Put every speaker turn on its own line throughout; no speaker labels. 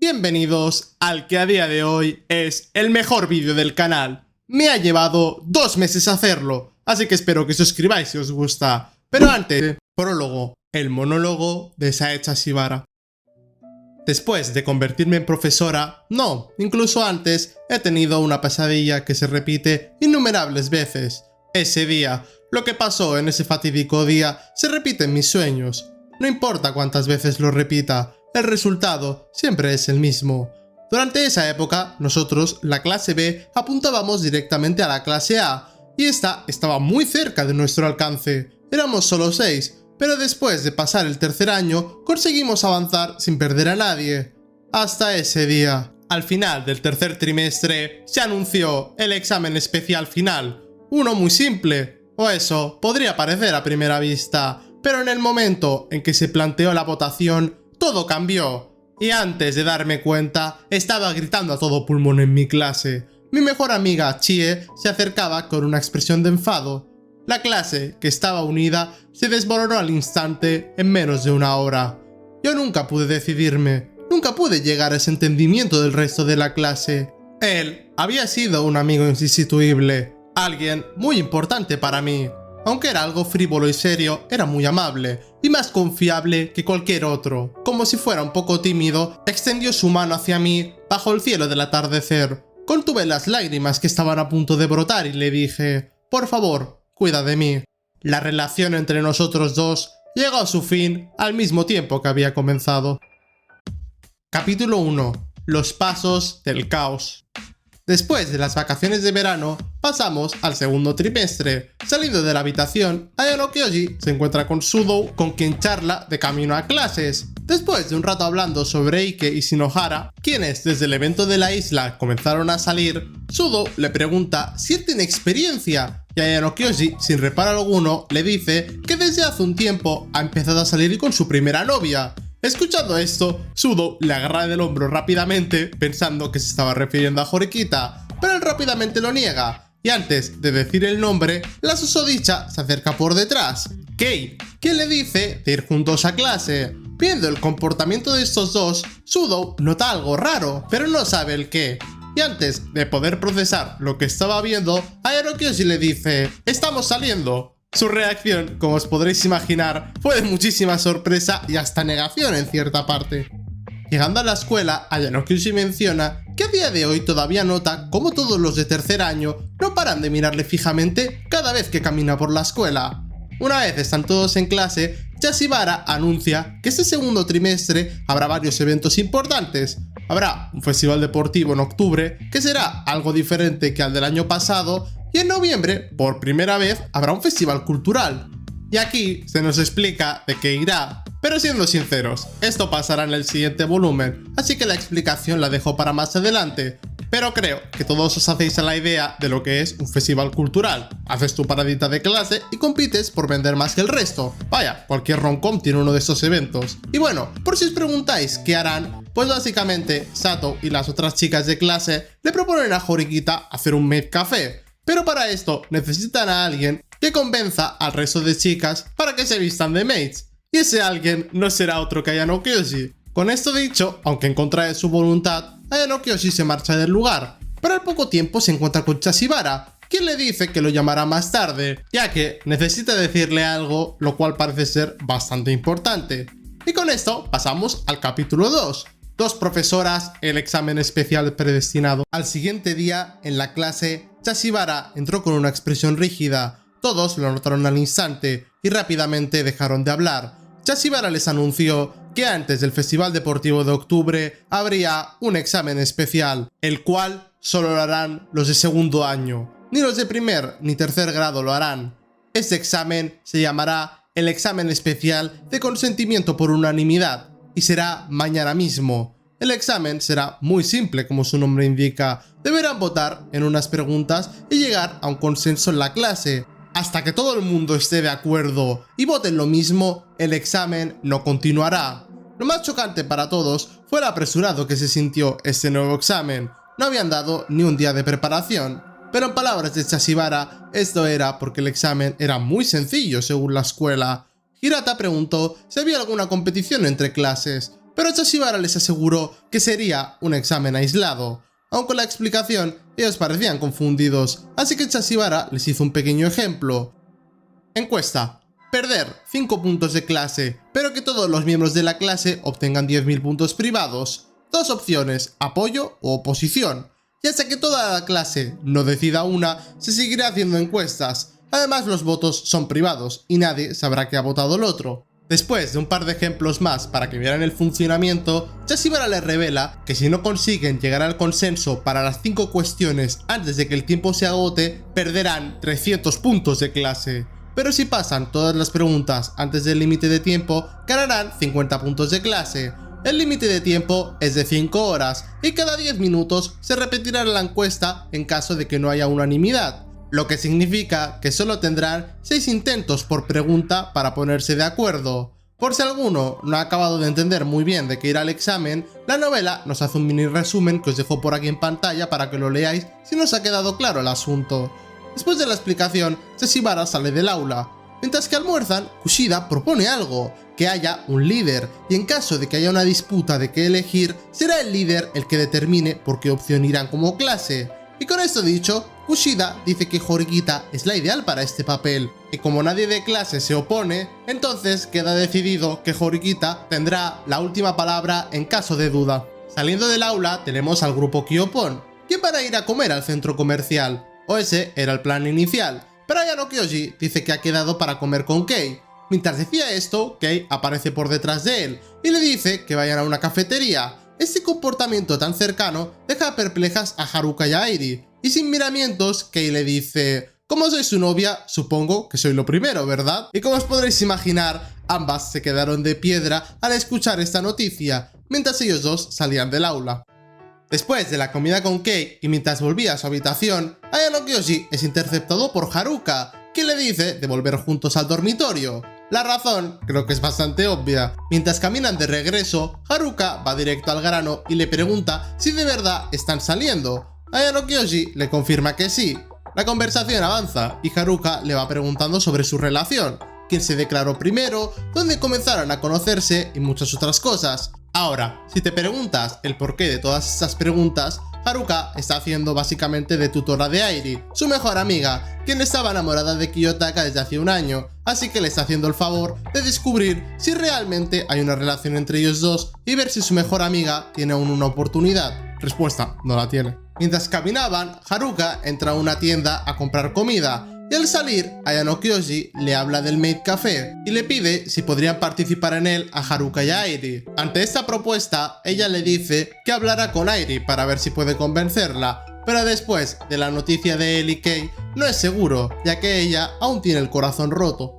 Bienvenidos al que a día de hoy es el mejor vídeo del canal. Me ha llevado 2 meses hacerlo, así que espero que suscribáis si os gusta. Pero antes, prólogo, el monólogo de Sae Chashibara. Después de convertirme en profesora, no, incluso antes, he tenido una pesadilla que se repite innumerables veces. Ese día, lo que pasó en ese fatídico día, se repite en mis sueños. No importa cuántas veces lo repita, el resultado siempre es el mismo. Durante esa época, nosotros, la clase B, apuntábamos directamente a la clase A, y esta estaba muy cerca de nuestro alcance. Éramos solo 6, pero después de pasar el tercer año, conseguimos avanzar sin perder a nadie. Hasta ese día. Al final del tercer trimestre, se anunció el examen especial final. Uno muy simple, o eso podría parecer a primera vista, pero en el momento en que se planteó la votación, todo cambió. Y antes de darme cuenta, estaba gritando a todo pulmón en mi clase. Mi mejor amiga, Chie, se acercaba con una expresión de enfado. La clase, que estaba unida, se desmoronó al instante en menos de una hora. Yo nunca pude decidirme, nunca pude llegar a ese entendimiento del resto de la clase. Él había sido un amigo insustituible, alguien muy importante para mí. Aunque era algo frívolo y serio, era muy amable y más confiable que cualquier otro. Como si fuera un poco tímido, extendió su mano hacia mí bajo el cielo del atardecer. Contuve las lágrimas que estaban a punto de brotar y le dije: por favor, cuida de mí. La relación entre nosotros dos llegó a su fin al mismo tiempo que había comenzado. Capítulo 1. Los pasos del caos. Después de las vacaciones de verano, pasamos al segundo trimestre. Salido de la habitación, Ayano Kyoji se encuentra con Sudo, con quien charla de camino a clases. Después de un rato hablando sobre Eike y Shinohara, quienes desde el evento de la isla comenzaron a salir, Sudo le pregunta si él tiene experiencia, y Ayano Kyoji, sin reparo alguno, le dice que desde hace un tiempo ha empezado a salir con su primera novia. Escuchando esto, Sudo le agarra del hombro rápidamente, pensando que se estaba refiriendo a Horikita, pero él rápidamente lo niega, y antes de decir el nombre, la susodicha se acerca por detrás. Kei, quien le dice de ir juntos a clase. Viendo el comportamiento de estos dos, Sudo nota algo raro, pero no sabe el qué. Y antes de poder procesar lo que estaba viendo, Ayano Kyoji le dice: estamos saliendo. Su reacción, como os podréis imaginar, fue de muchísima sorpresa y hasta negación en cierta parte. Llegando a la escuela, Ayano Kyoji menciona que a día de hoy todavía nota cómo todos los de tercer año no paran de mirarle fijamente cada vez que camina por la escuela. Una vez están todos en clase, Chashibara anuncia que este segundo trimestre habrá varios eventos importantes. Habrá un festival deportivo en octubre, que será algo diferente que al del año pasado, y en noviembre, por primera vez, habrá un festival cultural. Y aquí se nos explica de qué irá, pero siendo sinceros, esto pasará en el siguiente volumen, así que la explicación la dejo para más adelante. Pero creo que todos os hacéis a la idea de lo que es un festival cultural. Haces tu paradita de clase y compites por vender más que el resto. Vaya, cualquier romcom tiene uno de estos eventos. Y bueno, por si os preguntáis qué harán, pues básicamente Sato y las otras chicas de clase le proponen a Horikita hacer un maid café. Pero para esto necesitan a alguien que convenza al resto de chicas para que se vistan de maids. Y ese alguien no será otro que Ayano Kyoji. Con esto dicho, aunque en contra de su voluntad, Ayano Kyoji se marcha del lugar, pero al poco tiempo se encuentra con Chashibara, quien le dice que lo llamará más tarde, ya que necesita decirle algo, lo cual parece ser bastante importante. Y con esto pasamos al capítulo 2. 2 profesoras, el examen especial predestinado. Al siguiente día, en la clase, Chashibara entró con una expresión rígida. Todos lo notaron al instante y rápidamente dejaron de hablar. Chashibara les anunció que antes del Festival Deportivo de octubre habría un examen especial, el cual solo lo harán los de segundo año. Ni los de primer ni tercer grado lo harán. Este examen se llamará el examen especial de consentimiento por unanimidad y será mañana mismo. El examen será muy simple, como su nombre indica. Deberán votar en unas preguntas y llegar a un consenso en la clase. Hasta que todo el mundo esté de acuerdo y voten lo mismo, el examen no continuará. Lo más chocante para todos fue lo apresurado que se sintió este nuevo examen. No habían dado ni un día de preparación. Pero en palabras de Chashibara, esto era porque el examen era muy sencillo según la escuela. Hirata preguntó si había alguna competición entre clases. pero Chashibara les aseguró que sería un examen aislado. Aun con la explicación, ellos parecían confundidos, así que Chashibara les hizo un pequeño ejemplo. Encuesta. Perder 5 puntos de clase, pero que todos los miembros de la clase obtengan 10.000 puntos privados. Dos opciones, apoyo o oposición. Y hasta que toda la clase no decida una, se seguirá haciendo encuestas. Además, los votos son privados y nadie sabrá que ha votado el otro. Después de un par de ejemplos más para que vieran el funcionamiento, Chashibara les revela que si no consiguen llegar al consenso para las 5 cuestiones antes de que el tiempo se agote, perderán 300 puntos de clase. Pero si pasan todas las preguntas antes del límite de tiempo, ganarán 50 puntos de clase. El límite de tiempo es de 5 horas y cada 10 minutos se repetirá la encuesta en caso de que no haya unanimidad, lo que significa que solo tendrán 6 intentos por pregunta para ponerse de acuerdo. Por si alguno no ha acabado de entender muy bien de qué irá el examen, la novela nos hace un mini resumen que os dejo por aquí en pantalla para que lo leáis si no os ha quedado claro el asunto. Después de la explicación, Chashibara sale del aula. Mientras que almuerzan, Kushida propone algo, que haya un líder, y en caso de que haya una disputa de qué elegir, será el líder el que determine por qué opción irán como clase. Y con esto dicho, Kushida dice que Horikita es la ideal para este papel, y como nadie de clase se opone, entonces queda decidido que Horikita tendrá la última palabra en caso de duda. Saliendo del aula tenemos al grupo Kyopon, que van a ir a comer al centro comercial. O ese era el plan inicial, pero Ayano Kyoji dice que ha quedado para comer con Kei. Mientras decía esto, Kei aparece por detrás de él y le dice que vayan a una cafetería. Este comportamiento tan cercano deja perplejas a Haruka y a Airi, y sin miramientos, Kei le dice: como soy su novia, supongo que soy lo primero, ¿verdad? Y como os podréis imaginar, ambas se quedaron de piedra al escuchar esta noticia, mientras ellos dos salían del aula. Después de la comida con Kei y mientras volvía a su habitación, Ayano Kyoji es interceptado por Haruka, que le dice de volver juntos al dormitorio. La razón creo que es bastante obvia. Mientras caminan de regreso, Haruka va directo al grano y le pregunta si de verdad están saliendo. Ayano Kyoji le confirma que sí. La conversación avanza y Haruka le va preguntando sobre su relación, quién se declaró primero, dónde comenzaron a conocerse y muchas otras cosas. Ahora, si te preguntas el porqué de todas estas preguntas, Haruka está haciendo básicamente de tutora de Airi, su mejor amiga, quien estaba enamorada de Kiyotaka desde hace un año, así que le está haciendo el favor de descubrir si realmente hay una relación entre ellos dos y ver si su mejor amiga tiene aún una oportunidad. Respuesta: no la tiene. Mientras caminaban, Haruka entra a una tienda a comprar comida, y al salir, Ayano Kyoji le habla del Maid Café y le pide si podrían participar en él a Haruka y a Airi. Ante esta propuesta, ella le dice que hablará con Airi para ver si puede convencerla, pero después de la noticia de él y Kei, no es seguro, ya que ella aún tiene el corazón roto.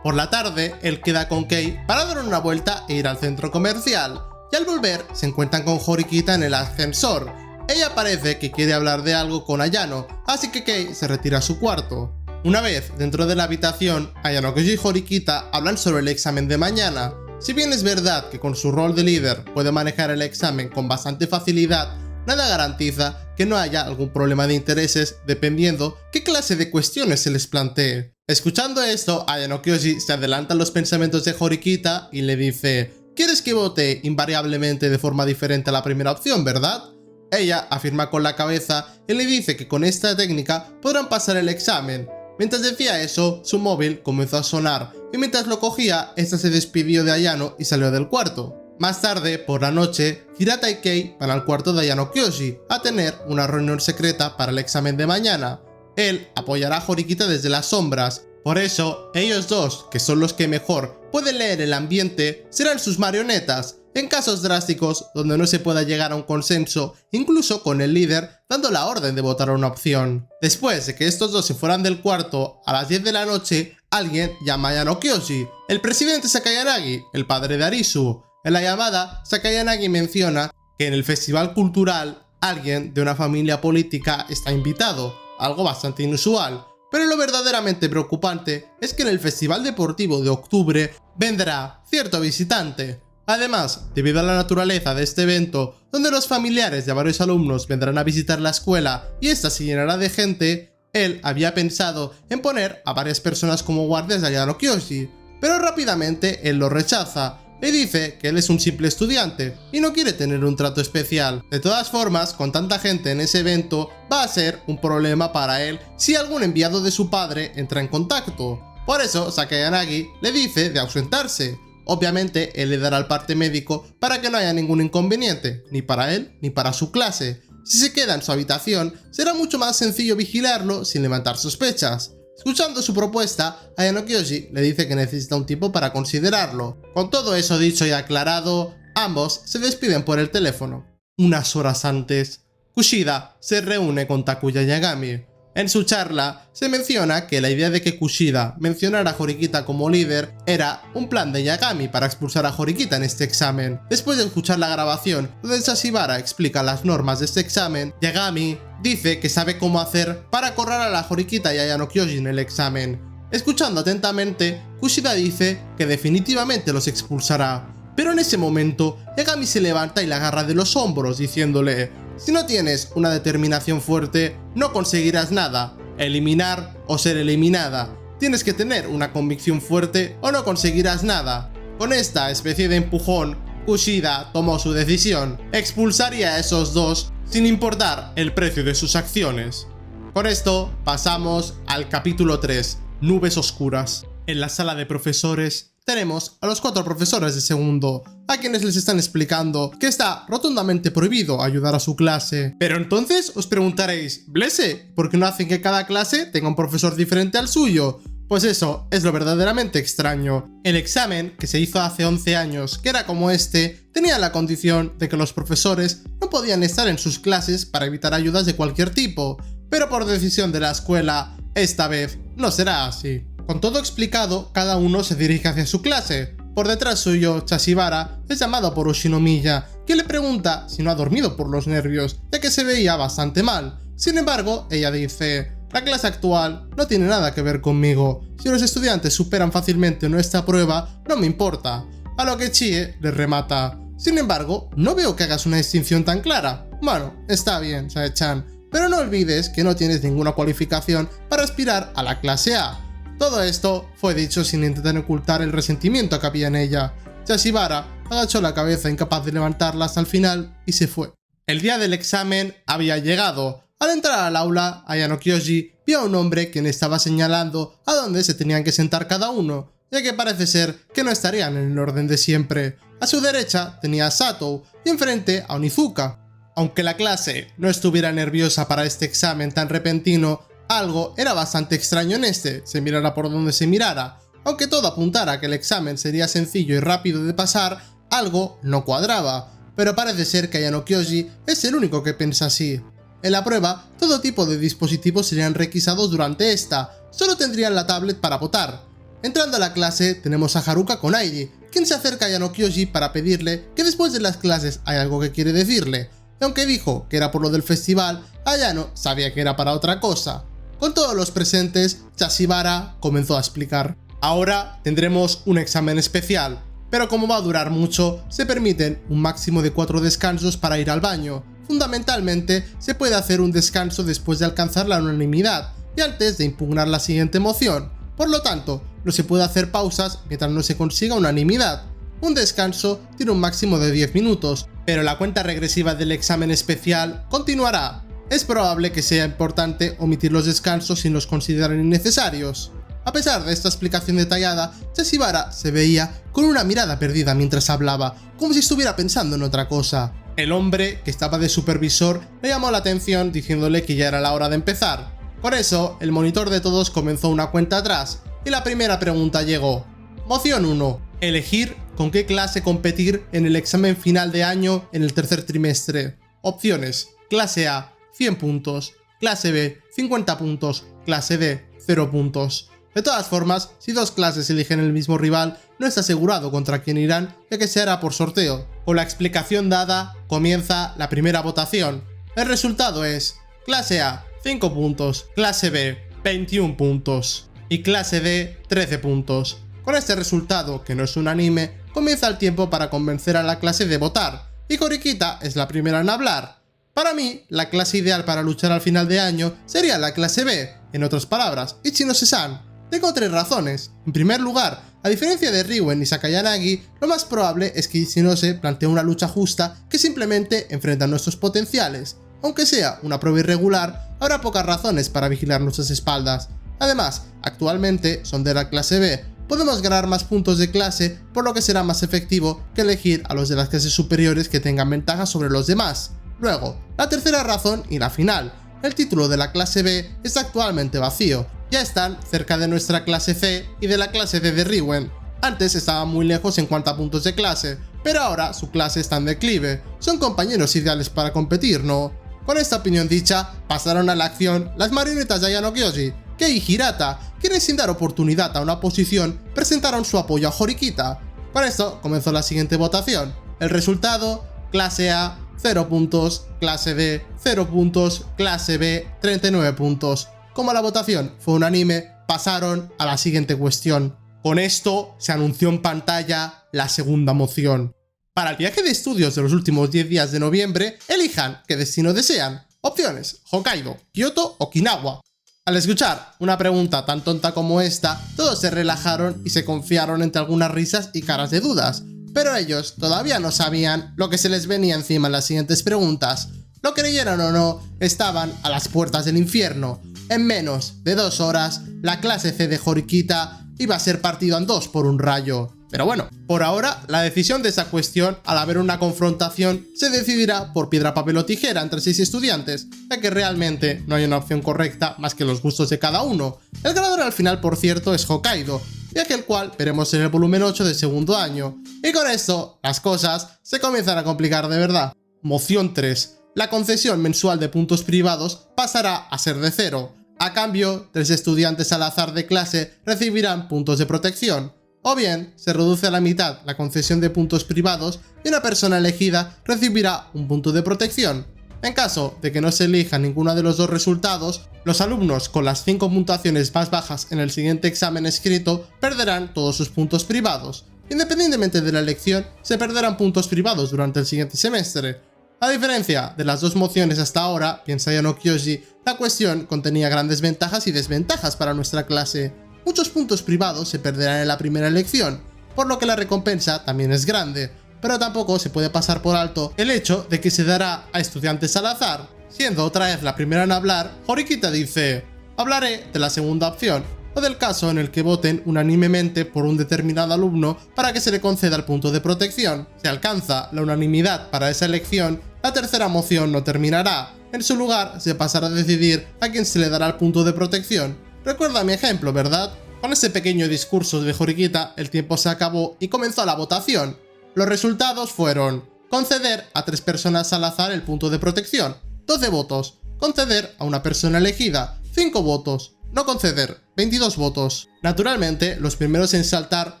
Por la tarde, él queda con Kei para dar una vuelta e ir al centro comercial, y al volver se encuentran con Horikita en el ascensor. Ella parece que quiere hablar de algo con Ayano, así que Kei se retira a su cuarto. Una vez dentro de la habitación, Ayano Kyoji y Horikita hablan sobre el examen de mañana. Si bien es verdad que con su rol de líder puede manejar el examen con bastante facilidad, nada garantiza que no haya algún problema de intereses dependiendo qué clase de cuestiones se les plantee. Escuchando esto, Ayano Kyoji se adelanta a los pensamientos de Horikita y le dice: ¿quieres que vote invariablemente de forma diferente a la primera opción, verdad? Ella afirma con la cabeza y le dice que con esta técnica podrán pasar el examen. Mientras decía eso, su móvil comenzó a sonar y mientras lo cogía, esta se despidió de Ayano y salió del cuarto. Más tarde, por la noche, Hirata y Kei van al cuarto de Ayano Kyoji a tener una reunión secreta para el examen de mañana. Él apoyará a Horikita desde las sombras. Por eso, ellos dos, que son los que mejor pueden leer el ambiente, serán sus marionetas. En casos drásticos donde no se pueda llegar a un consenso, incluso con el líder dando la orden de votar a una opción. Después de que estos dos se fueran del cuarto, a las 10 de la noche, alguien llama a Ayano Kyoji, el presidente Sakayanagi, el padre de Arisu. En la llamada, Sakayanagi menciona que en el festival cultural, alguien de una familia política está invitado, algo bastante inusual. Pero lo verdaderamente preocupante es que en el festival deportivo de octubre vendrá cierto visitante. Además, debido a la naturaleza de este evento, donde los familiares de varios alumnos vendrán a visitar la escuela y esta se llenará de gente, él había pensado en poner a varias personas como guardias de Ayano Kyoji, pero rápidamente él lo rechaza, le dice que él es un simple estudiante y no quiere tener un trato especial. De todas formas, con tanta gente en ese evento, va a ser un problema para él si algún enviado de su padre entra en contacto. Por eso, Sakayanagi le dice de ausentarse. Obviamente, él le dará el parte médico para que no haya ningún inconveniente, ni para él ni para su clase. Si se queda en su habitación, será mucho más sencillo vigilarlo sin levantar sospechas. Escuchando su propuesta, Ayano Kyoji le dice que necesita un tiempo para considerarlo. Con todo eso dicho y aclarado, ambos se despiden por el teléfono. Unas horas antes, Kushida se reúne con Takuya Yagami. En su charla, se menciona que la idea de que Kushida mencionara a Horikita como líder era un plan de Yagami para expulsar a Horikita en este examen. Después de escuchar la grabación donde Sashibara explica las normas de este examen, Yagami dice que sabe cómo hacer para acorralar a la Horikita y a Ayano Kyoji en el examen. Escuchando atentamente, Kushida dice que definitivamente los expulsará. Pero en ese momento, Yagami se levanta y la agarra de los hombros diciéndole: si no tienes una determinación fuerte, no conseguirás nada. Eliminar o ser eliminada. Tienes que tener una convicción fuerte o no conseguirás nada. Con esta especie de empujón, Kushida tomó su decisión. Expulsaría a esos dos sin importar el precio de sus acciones. Con esto pasamos al capítulo 3, Nubes Oscuras. En la sala de profesores tenemos a los 4 profesores de segundo, a quienes les están explicando que está rotundamente prohibido ayudar a su clase. Pero entonces os preguntaréis, Blese, ¿por qué no hacen que cada clase tenga un profesor diferente al suyo? Pues eso es lo verdaderamente extraño. El examen, que se hizo hace 11 años, que era como este, tenía la condición de que los profesores no podían estar en sus clases para evitar ayudas de cualquier tipo. Pero por decisión de la escuela, esta vez no será así. Con todo explicado, cada uno se dirige hacia su clase. Por detrás suyo, Sashibara es llamado por Ushinomiya, que le pregunta si no ha dormido por los nervios, ya que se veía bastante mal. Sin embargo, ella dice: la clase actual no tiene nada que ver conmigo. Si los estudiantes superan fácilmente nuestra prueba, no me importa. A lo que Chie le remata: sin embargo, no veo que hagas una distinción tan clara. Bueno, está bien, Sae-chan, pero no olvides que no tienes ninguna cualificación para aspirar a la clase A. Todo esto fue dicho sin intentar ocultar el resentimiento que había en ella. Sashibara agachó la cabeza incapaz de levantarla hasta el final y se fue. El día del examen había llegado. Al entrar al aula, Ayano Kyoji vio a un hombre quien estaba señalando a dónde se tenían que sentar cada uno, ya que parece ser que no estarían en el orden de siempre. A su derecha tenía a Satou y enfrente a Onizuka. Aunque la clase no estuviera nerviosa para este examen tan repentino, algo era bastante extraño en este, se mirara por donde se mirara. Aunque todo apuntara a que el examen sería sencillo y rápido de pasar, algo no cuadraba. Pero parece ser que Ayano Kyoji es el único que piensa así. En la prueba, todo tipo de dispositivos serían requisados durante esta, solo tendrían la tablet para votar. Entrando a la clase, tenemos a Haruka con Airi, quien se acerca a Ayano Kyoji para pedirle que después de las clases hay algo que quiere decirle. Y aunque dijo que era por lo del festival, Ayano sabía que era para otra cosa. Con todos los presentes, Sashibara comenzó a explicar. Ahora tendremos un examen especial, pero como va a durar mucho, se permiten un máximo de 4 descansos para ir al baño. Fundamentalmente, se puede hacer un descanso después de alcanzar la unanimidad y antes de impugnar la siguiente moción. Por lo tanto, no se puede hacer pausas mientras no se consiga unanimidad. Un descanso tiene un máximo de 10 minutos, pero la cuenta regresiva del examen especial continuará. Es probable que sea importante omitir los descansos si los consideran innecesarios. A pesar de esta explicación detallada, Sashibara se veía con una mirada perdida mientras hablaba, como si estuviera pensando en otra cosa. El hombre, que estaba de supervisor, le llamó la atención diciéndole que ya era la hora de empezar. Por eso, el monitor de todos comenzó una cuenta atrás, y la primera pregunta llegó. Moción 1. Elegir con qué clase competir en el examen final de año en el tercer trimestre. Opciones. Clase A, 100 puntos. Clase B, 50 puntos. Clase D, 0 puntos. De todas formas, si dos clases eligen el mismo rival, no está asegurado contra quién irán, ya que se hará por sorteo. Con la explicación dada, comienza la primera votación. El resultado es: Clase A, 5 puntos. Clase B, 21 puntos. Y Clase D, 13 puntos. Con este resultado, que no es unánime, comienza el tiempo para convencer a la clase de votar, y Horikita es la primera en hablar. Para mí, la clase ideal para luchar al final de año sería la clase B, en otras palabras, Ichino-se-san. Tengo 3 razones. En primer lugar, A diferencia de Riwen y Sakayanagi, lo más probable es que Ishinose plantee una lucha justa que simplemente enfrenta nuestros potenciales. Aunque sea una prueba irregular, habrá pocas razones para vigilar nuestras espaldas. Además, actualmente son de la clase B, podemos ganar más puntos de clase, por lo que será más efectivo que elegir a los de las clases superiores que tengan ventaja sobre los demás. Luego, la tercera razón y la final. El título de la clase B está actualmente vacío, ya están cerca de nuestra clase C y de la clase D de Riwen. Antes estaban muy lejos en cuanto a puntos de clase, pero ahora su clase está en declive. Son compañeros ideales para competir, ¿no? Con esta opinión dicha, pasaron a la acción las marionetas de Ayano Kyoji, Kei y Hirata, quienes sin dar oportunidad a una oposición presentaron su apoyo a Horikita. Con esto comenzó la siguiente votación. El resultado: clase A 0 puntos, clase B 0 puntos, clase B 39 puntos. Como la votación fue unánime, pasaron a la siguiente cuestión. Con esto se anunció en pantalla la segunda moción. Para el viaje de estudios de los últimos 10 días de noviembre, elijan qué destino desean. Opciones: Hokkaido, Kyoto o Okinawa. Al escuchar una pregunta tan tonta como esta, todos se relajaron y se confiaron entre algunas risas y caras de dudas. Pero ellos todavía no sabían lo que se les venía encima en las siguientes preguntas. Lo creyeran o no, estaban a las puertas del infierno. En menos de 2 horas, la clase C de Horikita iba a ser partido en dos por un rayo. Pero bueno, por ahora, la decisión de esa cuestión, al haber una confrontación, se decidirá por piedra, papel o tijera entre 6 estudiantes, ya que realmente no hay una opción correcta más que los gustos de cada uno. El ganador al final, por cierto, es Hokkaido, viaje el cual veremos en el volumen 8 del segundo año. Y con esto, las cosas se comienzan a complicar de verdad. Moción 3. La concesión mensual de puntos privados pasará a ser de 0. A cambio, 3 estudiantes al azar de clase recibirán puntos de protección. O bien, se reduce a la mitad la concesión de puntos privados y una persona elegida recibirá un punto de protección. En caso de que no se elija ninguno de los dos resultados, los alumnos con las 5 puntuaciones más bajas en el siguiente examen escrito perderán todos sus puntos privados. Independientemente de la elección, se perderán puntos privados durante el siguiente semestre. A diferencia de las dos mociones hasta ahora, piensa Ayano Kyoji, la cuestión contenía grandes ventajas y desventajas para nuestra clase. Muchos puntos privados se perderán en la primera elección, por lo que la recompensa también es grande, pero tampoco se puede pasar por alto el hecho de que se dará a estudiantes al azar. Siendo otra vez la primera en hablar, Horikita dice: hablaré de la segunda opción, o del caso en el que voten unánimemente por un determinado alumno para que se le conceda el punto de protección. Si alcanza la unanimidad para esa elección, la tercera moción no terminará. En su lugar, se pasará a decidir a quién se le dará el punto de protección. Recuerda mi ejemplo, ¿verdad? Con ese pequeño discurso de Horikita, el tiempo se acabó y comenzó la votación. Los resultados fueron: conceder a 3 personas al azar el punto de protección, 12 votos; conceder a una persona elegida, 5 votos; no conceder, 22 votos. Naturalmente, los primeros en saltar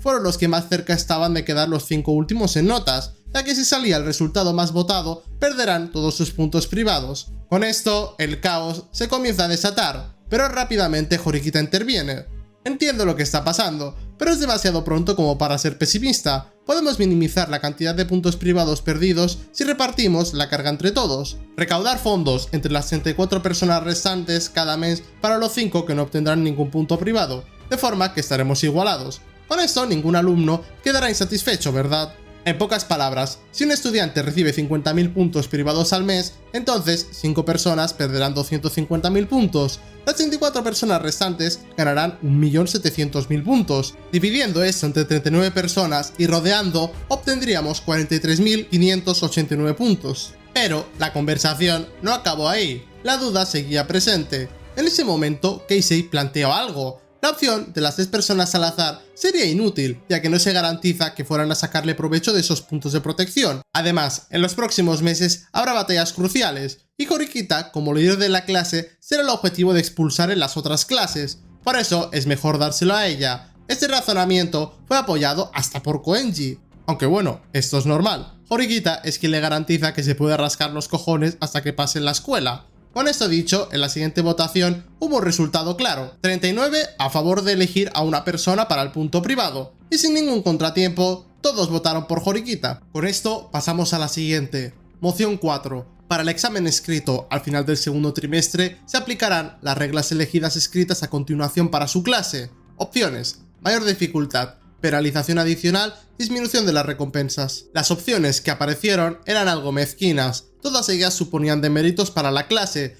fueron los que más cerca estaban de quedar los 5 últimos en notas, ya que si salía el resultado más votado, perderán todos sus puntos privados. Con esto, el caos se comienza a desatar, pero rápidamente Horikita interviene. Entiendo lo que está pasando, pero es demasiado pronto como para ser pesimista. Podemos minimizar la cantidad de puntos privados perdidos si repartimos la carga entre todos. Recaudar fondos entre las 34 personas restantes cada mes para los 5 que no obtendrán ningún punto privado, de forma que estaremos igualados. Con esto ningún alumno quedará insatisfecho, ¿verdad? En pocas palabras, si un estudiante recibe 50.000 puntos privados al mes, entonces 5 personas perderán 250.000 puntos. Las 24 personas restantes ganarán 1.700.000 puntos. Dividiendo esto entre 39 personas y rodeando, obtendríamos 43.589 puntos. Pero la conversación no acabó ahí. La duda seguía presente. En ese momento, Keisei planteó algo. La opción de las 3 personas al azar sería inútil, ya que no se garantiza que fueran a sacarle provecho de esos puntos de protección. Además, en los próximos meses habrá batallas cruciales, y Horikita, como líder de la clase, será el objetivo de expulsar en las otras clases. Por eso es mejor dárselo a ella. Este razonamiento fue apoyado hasta por Koenji. Aunque bueno, esto es normal. Horikita es quien le garantiza que se puede rascar los cojones hasta que pase en la escuela. Con esto dicho, en la siguiente votación hubo un resultado claro: 39 a favor de elegir a una persona para el punto privado, y sin ningún contratiempo, todos votaron por Horikita. Con esto pasamos a la siguiente. Moción 4. Para el examen escrito al final del segundo trimestre, se aplicarán las reglas elegidas escritas a continuación para su clase. Opciones: mayor dificultad, penalización adicional, disminución de las recompensas. Las opciones que aparecieron eran algo mezquinas, todas ellas suponían deméritos para la clase.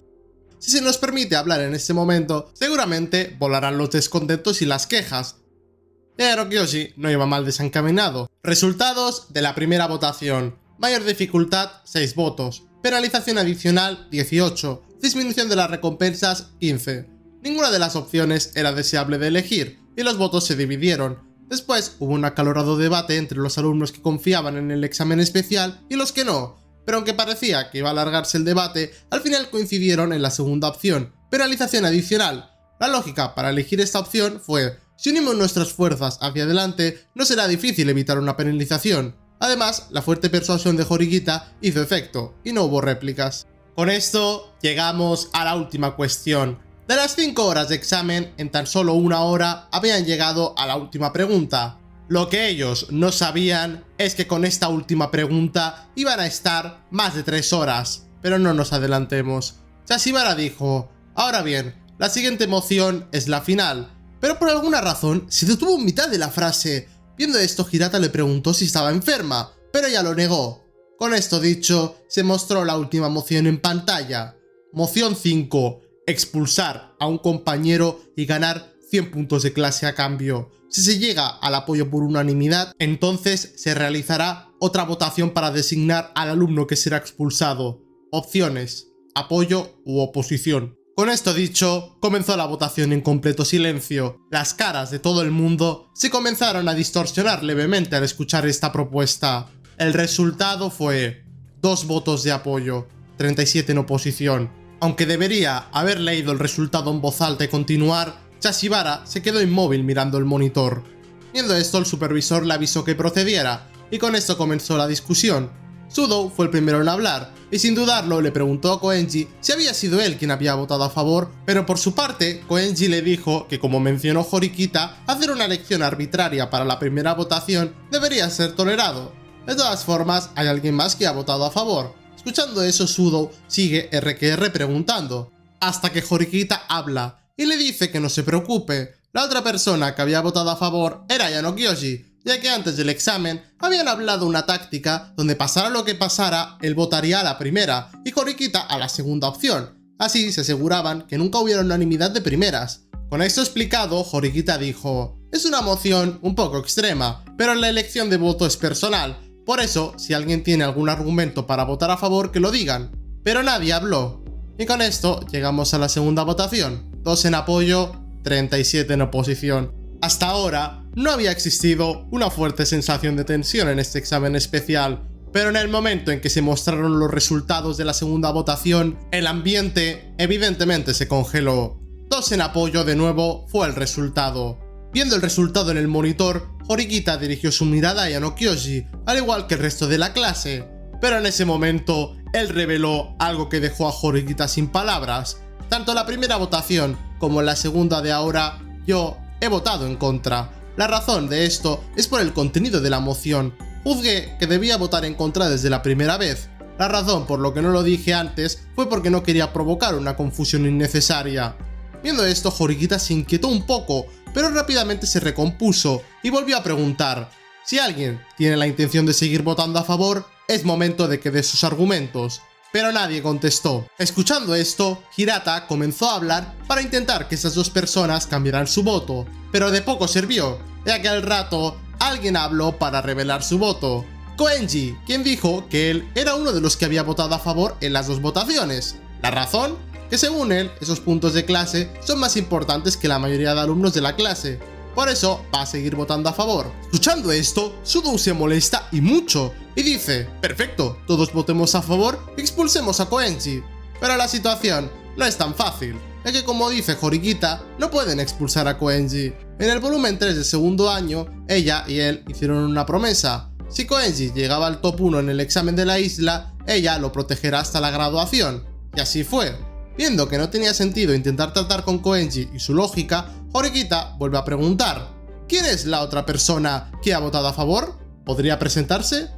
Si se nos permite hablar en este momento, seguramente volarán los descontentos y las quejas. Pero Kyoshi no iba mal desencaminado. Resultados de la primera votación. Mayor dificultad, 6 votos. Penalización adicional, 18. Disminución de las recompensas, 15. Ninguna de las opciones era deseable de elegir, y los votos se dividieron. Después hubo un acalorado debate entre los alumnos que confiaban en el examen especial y los que no, pero aunque parecía que iba a alargarse el debate, al final coincidieron en la segunda opción, penalización adicional. La lógica para elegir esta opción fue: si unimos nuestras fuerzas hacia adelante, no será difícil evitar una penalización. Además, la fuerte persuasión de Horikita hizo efecto, y no hubo réplicas. Con esto, llegamos a la última cuestión. De las 5 horas de examen, en tan solo 1 hora habían llegado a la última pregunta. Lo que ellos no sabían es que con esta última pregunta iban a estar más de 3 horas. Pero no nos adelantemos. Chashibara dijo: ahora bien, la siguiente moción es la final. Pero por alguna razón se detuvo en mitad de la frase. Viendo esto, Hirata le preguntó si estaba enferma, pero ella lo negó. Con esto dicho, se mostró la última moción en pantalla. Moción 5. Expulsar a un compañero y ganar 100 puntos de clase a cambio. Si se llega al apoyo por unanimidad, entonces se realizará otra votación para designar al alumno que será expulsado. Opciones: apoyo u oposición. Con esto dicho, comenzó la votación en completo silencio. Las caras de todo el mundo se comenzaron a distorsionar levemente al escuchar esta propuesta. El resultado fue 2 votos de apoyo, 37 en oposición. Aunque debería haber leído el resultado en voz alta y continuar, Chashibara se quedó inmóvil mirando el monitor. Viendo esto, el supervisor le avisó que procediera, y con esto comenzó la discusión. Sudo fue el primero en hablar, y sin dudarlo le preguntó a Koenji si había sido él quien había votado a favor, pero por su parte, Koenji le dijo que, como mencionó Horikita, hacer una elección arbitraria para la primera votación debería ser tolerado. De todas formas, hay alguien más que ha votado a favor. Escuchando eso, Sudo sigue RQR preguntando, hasta que Horikita habla y le dice que no se preocupe. La otra persona que había votado a favor era Yano Kyoshi, ya que antes del examen habían hablado una táctica donde pasara lo que pasara, él votaría a la primera y Horikita a la segunda opción. Así se aseguraban que nunca hubiera unanimidad de primeras. Con esto explicado, Horikita dijo: es una moción un poco extrema, pero la elección de voto es personal. Por eso, si alguien tiene algún argumento para votar a favor, que lo digan. Pero nadie habló. Y con esto llegamos a la segunda votación. 2 en apoyo, 37 en oposición. Hasta ahora, no había existido una fuerte sensación de tensión en este examen especial, pero en el momento en que se mostraron los resultados de la segunda votación, el ambiente evidentemente se congeló. 2 en apoyo de nuevo fue el resultado. Viendo el resultado en el monitor, Horikita dirigió su mirada a Yano Kyoshi, al igual que el resto de la clase. Pero en ese momento, él reveló algo que dejó a Horikita sin palabras. Tanto en la primera votación como en la segunda de ahora, yo he votado en contra. La razón de esto es por el contenido de la moción. Juzgué que debía votar en contra desde la primera vez. La razón por lo que no lo dije antes fue porque no quería provocar una confusión innecesaria. Viendo esto, Horikita se inquietó un poco, pero rápidamente se recompuso y volvió a preguntar: si alguien tiene la intención de seguir votando a favor, es momento de que dé sus argumentos. Pero nadie contestó. Escuchando esto, Hirata comenzó a hablar para intentar que esas dos personas cambiaran su voto, pero de poco sirvió, ya que al rato alguien habló para revelar su voto. Koenji, quien dijo que él era uno de los que había votado a favor en las dos votaciones. ¿La razón? Que según él, esos puntos de clase son más importantes que la mayoría de alumnos de la clase. Por eso, va a seguir votando a favor. Escuchando esto, Sudo se molesta y mucho, y dice: perfecto, todos votemos a favor y expulsemos a Koenji. Pero la situación no es tan fácil, ya que, como dice Horikita, no pueden expulsar a Koenji. En el volumen 3 del segundo año, ella y él hicieron una promesa: si Koenji llegaba al top 1 en el examen de la isla, ella lo protegerá hasta la graduación. Y así fue. Viendo que no tenía sentido intentar tratar con Koenji y su lógica, Horikita vuelve a preguntar: ¿quién es la otra persona que ha votado a favor? ¿Podría presentarse?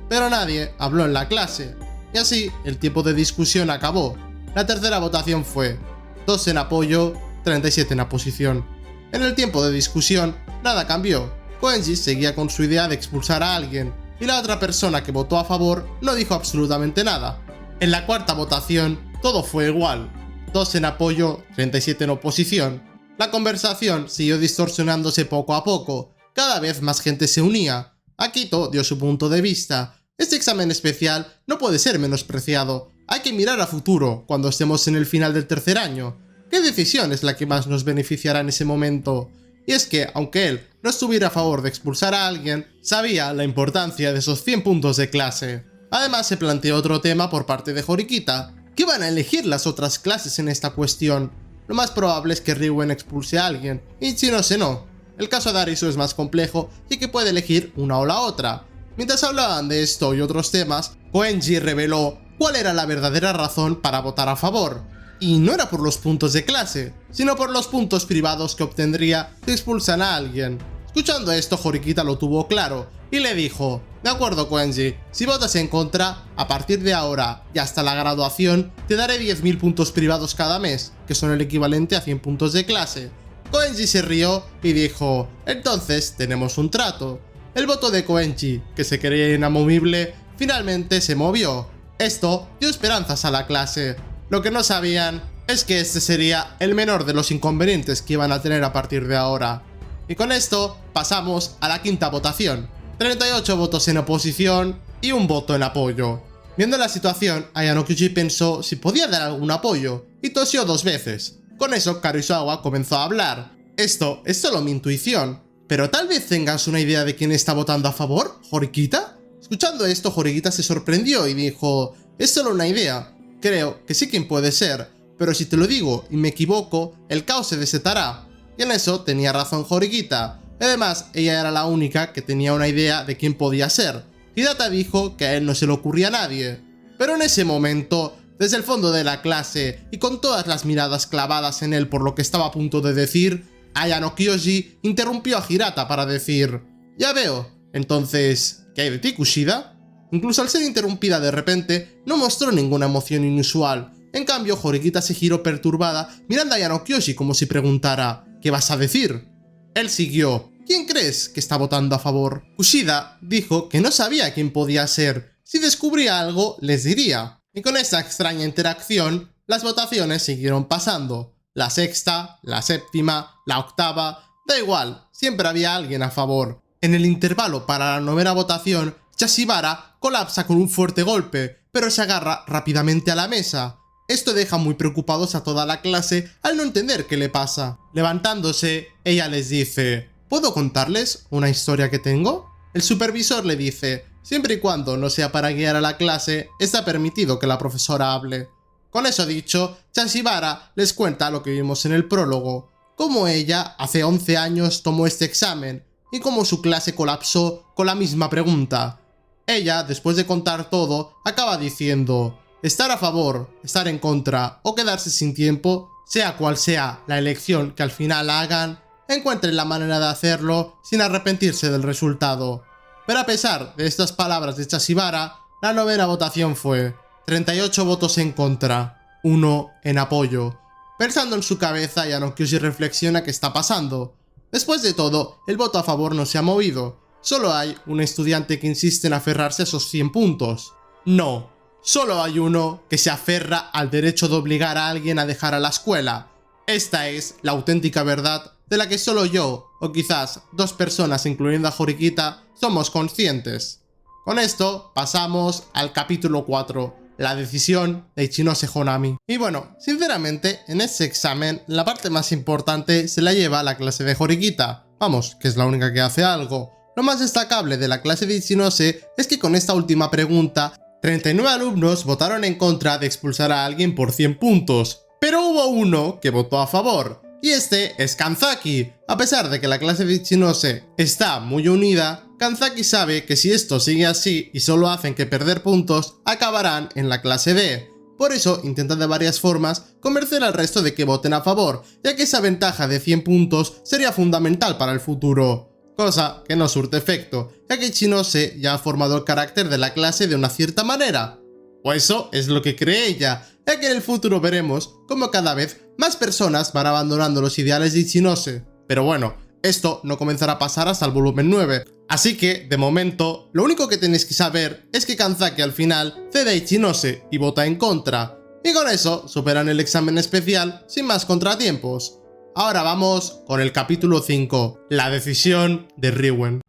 Pero nadie habló en la clase, y así el tiempo de discusión acabó. La tercera votación fue 2 en apoyo, 37 en oposición. En el tiempo de discusión, nada cambió. Koenji seguía con su idea de expulsar a alguien, y la otra persona que votó a favor no dijo absolutamente nada. En la cuarta votación, todo fue igual. 2 en apoyo, 37 en oposición. La conversación siguió distorsionándose poco a poco. Cada vez más gente se unía. Akito dio su punto de vista. Este examen especial no puede ser menospreciado. Hay que mirar a futuro, cuando estemos en el final del tercer año. ¿Qué decisión es la que más nos beneficiará en ese momento? Y es que, aunque él no estuviera a favor de expulsar a alguien, sabía la importancia de esos 100 puntos de clase. Además, se planteó otro tema por parte de Horikita. ¿Qué van a elegir las otras clases en esta cuestión? Lo más probable es que Ryuen expulse a alguien, y Ichinose no. El caso de Arisu es más complejo y que puede elegir una o la otra. Mientras hablaban de esto y otros temas, Koenji reveló cuál era la verdadera razón para votar a favor. Y no era por los puntos de clase, sino por los puntos privados que obtendría si expulsan a alguien. Escuchando esto, Horikita lo tuvo claro y le dijo: de acuerdo, Koenji, si votas en contra, a partir de ahora y hasta la graduación, te daré 10.000 puntos privados cada mes, que son el equivalente a 100 puntos de clase. Koenji se rió y dijo: entonces tenemos un trato. El voto de Koenji, que se creía inamovible, finalmente se movió. Esto dio esperanzas a la clase. Lo que no sabían es que este sería el menor de los inconvenientes que iban a tener a partir de ahora. Y con esto pasamos a la quinta votación. 38 votos en oposición y un voto en apoyo. Viendo la situación, Ayano Kyuji pensó si podía dar algún apoyo y tosió 2 veces. Con eso, Karisawa comenzó a hablar. Esto es solo mi intuición, pero tal vez tengas una idea de quién está votando a favor, Horikita. Escuchando esto, Horikita se sorprendió y dijo: es solo una idea. Creo que sí quién puede ser, pero si te lo digo y me equivoco, el caos se desatará. Y en eso tenía razón Horikita. Además, ella era la única que tenía una idea de quién podía ser. Hidata dijo que a él no se le ocurría a nadie. Pero en ese momento, desde el fondo de la clase y con todas las miradas clavadas en él por lo que estaba a punto de decir, Ayano Kyoji interrumpió a Hirata para decir: ya veo, entonces, ¿qué hay de ti, Kushida? Incluso al ser interrumpida de repente, no mostró ninguna emoción inusual. En cambio, Horikita se giró perturbada, mirando a Ayano Kyoji como si preguntara: ¿qué vas a decir? Él siguió: ¿quién crees que está votando a favor? Kushida dijo que no sabía quién podía ser. Si descubría algo, les diría. Y con esta extraña interacción, las votaciones siguieron pasando. La sexta, la séptima, la octava, da igual, siempre había alguien a favor. En el intervalo para la novena votación, Chashibara colapsa con un fuerte golpe, pero se agarra rápidamente a la mesa. Esto deja muy preocupados a toda la clase al no entender qué le pasa. Levantándose, ella les dice: ¿puedo contarles una historia que tengo? El supervisor le dice: siempre y cuando no sea para guiar a la clase, está permitido que la profesora hable. Con eso dicho, Chashibara les cuenta lo que vimos en el prólogo, cómo ella hace 11 años tomó este examen y cómo su clase colapsó con la misma pregunta. Ella, después de contar todo, acaba diciendo: estar a favor, estar en contra o quedarse sin tiempo, sea cual sea la elección que al final hagan, encuentren la manera de hacerlo sin arrepentirse del resultado. Pero a pesar de estas palabras de Chashibara, la novena votación fue 38 votos en contra, 1 en apoyo. Pensando en su cabeza, Ayano Kyoji reflexiona qué está pasando. Después de todo, el voto a favor no se ha movido. Solo hay un estudiante que insiste en aferrarse a esos 100 puntos. No, solo hay uno que se aferra al derecho de obligar a alguien a dejar a la escuela. Esta es la auténtica verdad de la que solo yo, o quizás 2 personas incluyendo a Horikita, somos conscientes. Con esto pasamos al capítulo 4, la decisión de Ichinose Honami. Y bueno, sinceramente, en este examen, la parte más importante se la lleva la clase de Horikita. Vamos, que es la única que hace algo. Lo más destacable de la clase de Ichinose es que con esta última pregunta, 39 alumnos votaron en contra de expulsar a alguien por 100 puntos. Pero hubo uno que votó a favor. Y este es Kanzaki. A pesar de que la clase de Ichinose está muy unida, Kanzaki sabe que si esto sigue así y solo hacen que perder puntos, acabarán en la clase B. Por eso intenta de varias formas convencer al resto de que voten a favor, ya que esa ventaja de 100 puntos sería fundamental para el futuro. Cosa que no surte efecto, ya que Ichinose ya ha formado el carácter de la clase de una cierta manera. O eso es lo que cree ella, ya que en el futuro veremos cómo cada vez más personas van abandonando los ideales de Ichinose. Pero bueno, Esto no comenzará a pasar hasta el volumen 9. Así que, de momento, lo único que tenéis que saber es que Kanzaki al final cede a Ichinose y vota en contra. Y con eso superan el examen especial sin más contratiempos. Ahora vamos con el capítulo 5, la decisión de Riwen.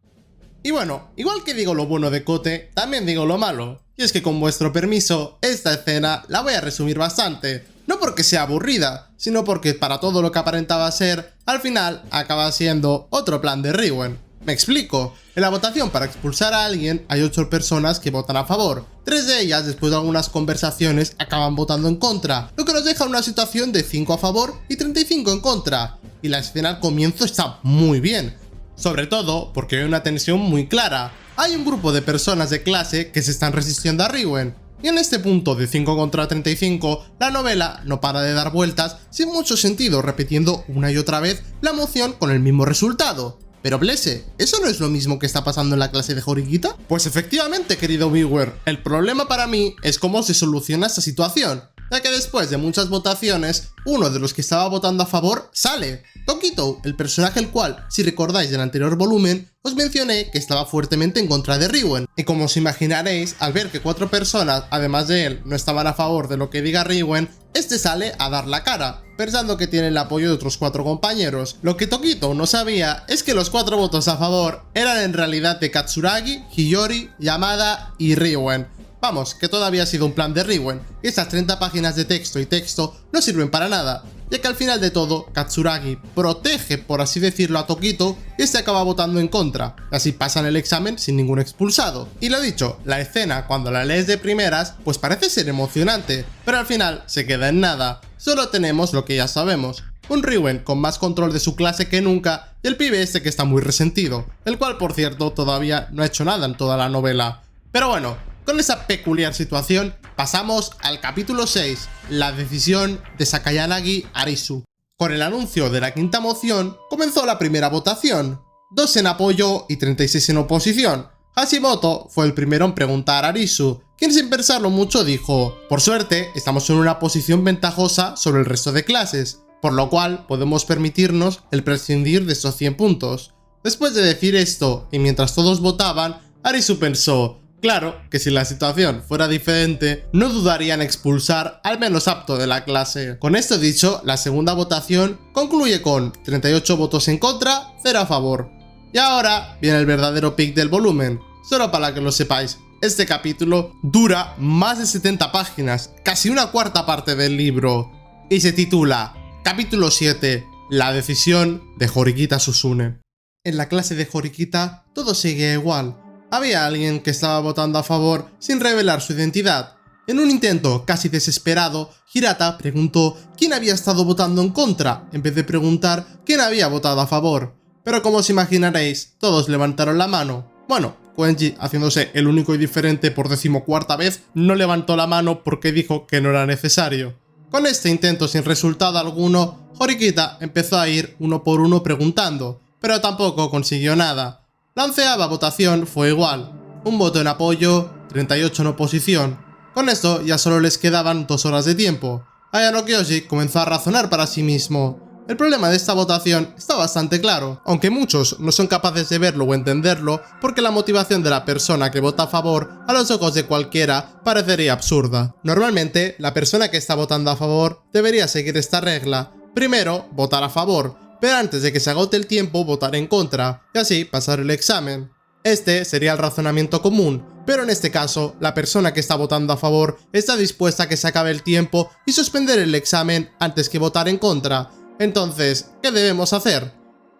Y bueno, igual que digo lo bueno de Kote, también digo lo malo. Y es que con vuestro permiso, esta escena la voy a resumir bastante. No porque sea aburrida, sino porque para todo lo que aparentaba ser, al final acaba siendo otro plan de Riwen. Me explico. En la votación para expulsar a alguien hay 8 personas que votan a favor. 3 de ellas, después de algunas conversaciones, acaban votando en contra, lo que nos deja una situación de 5 a favor y 35 en contra. Y la escena al comienzo está muy bien. Sobre todo porque hay una tensión muy clara. Hay un grupo de personas de clase que se están resistiendo a Riwen. Y en este punto de 5 contra 35, la novela no para de dar vueltas sin mucho sentido, repitiendo una y otra vez la moción con el mismo resultado. Pero Blesse, ¿eso no es lo mismo que está pasando en la clase de Horikita? Pues efectivamente, querido viewer, el problema para mí es cómo se soluciona esta situación, ya que después de muchas votaciones, uno de los que estaba votando a favor sale. Tokito, el personaje el cual, si recordáis del anterior volumen, os mencioné que estaba fuertemente en contra de Riwen. Y como os imaginaréis, al ver que 4 personas, además de él, no estaban a favor de lo que diga Riwen, este sale a dar la cara, pensando que tiene el apoyo de otros 4 compañeros. Lo que Tokito no sabía es que los 4 votos a favor eran en realidad de Katsuragi, Hiyori, Yamada y Riwen. Vamos, que todavía ha sido un plan de Riwen, y estas 30 páginas de texto y texto no sirven para nada, ya que al final de todo, Katsuragi protege, por así decirlo, a Tokito y este acaba votando en contra, así pasan el examen sin ningún expulsado. Y lo dicho, la escena cuando la lees de primeras, pues parece ser emocionante, pero al final se queda en nada, solo tenemos lo que ya sabemos. Un Riwen con más control de su clase que nunca y el pibe este que está muy resentido, el cual por cierto todavía no ha hecho nada en toda la novela. Pero bueno, con esa peculiar situación, pasamos al capítulo 6, la decisión de Sakayanagi Arisu. Con el anuncio de la quinta moción, comenzó la primera votación, 2 en apoyo y 36 en oposición. Hashimoto fue el primero en preguntar a Arisu, quien sin pensarlo mucho dijo: por suerte, estamos en una posición ventajosa sobre el resto de clases, por lo cual podemos permitirnos el prescindir de estos 100 puntos. Después de decir esto, y mientras todos votaban, Arisu pensó: claro que si la situación fuera diferente, no dudarían en expulsar al menos apto de la clase. Con esto dicho, la segunda votación concluye con 38 votos en contra, 0 a favor. Y ahora viene el verdadero pick del volumen. Solo para que lo sepáis, este capítulo dura más de 70 páginas, casi una cuarta parte del libro, y se titula Capítulo 7, la decisión de Horikita Susune. En la clase de Horikita todo seguía igual. Había alguien que estaba votando a favor sin revelar su identidad. En un intento casi desesperado, Hirata preguntó quién había estado votando en contra, en vez de preguntar quién había votado a favor. Pero como os imaginaréis, todos levantaron la mano. Bueno, Koenji, haciéndose el único y diferente por 14ª vez, no levantó la mano porque dijo que no era necesario. Con este intento sin resultado alguno, Horikita empezó a ir uno por uno preguntando, pero tampoco consiguió nada. La 11ª votación fue igual, un voto en apoyo, 38 en oposición. Con esto ya solo les quedaban 2 horas de tiempo. Ayano Kyoshi comenzó a razonar para sí mismo. El problema de esta votación está bastante claro, aunque muchos no son capaces de verlo o entenderlo, porque la motivación de la persona que vota a favor, a los ojos de cualquiera, parecería absurda. Normalmente, la persona que está votando a favor debería seguir esta regla. Primero, votar a favor, pero antes de que se agote el tiempo votar en contra, y así pasar el examen. Este sería el razonamiento común, pero en este caso, la persona que está votando a favor está dispuesta a que se acabe el tiempo y suspender el examen antes que votar en contra. Entonces, ¿qué debemos hacer?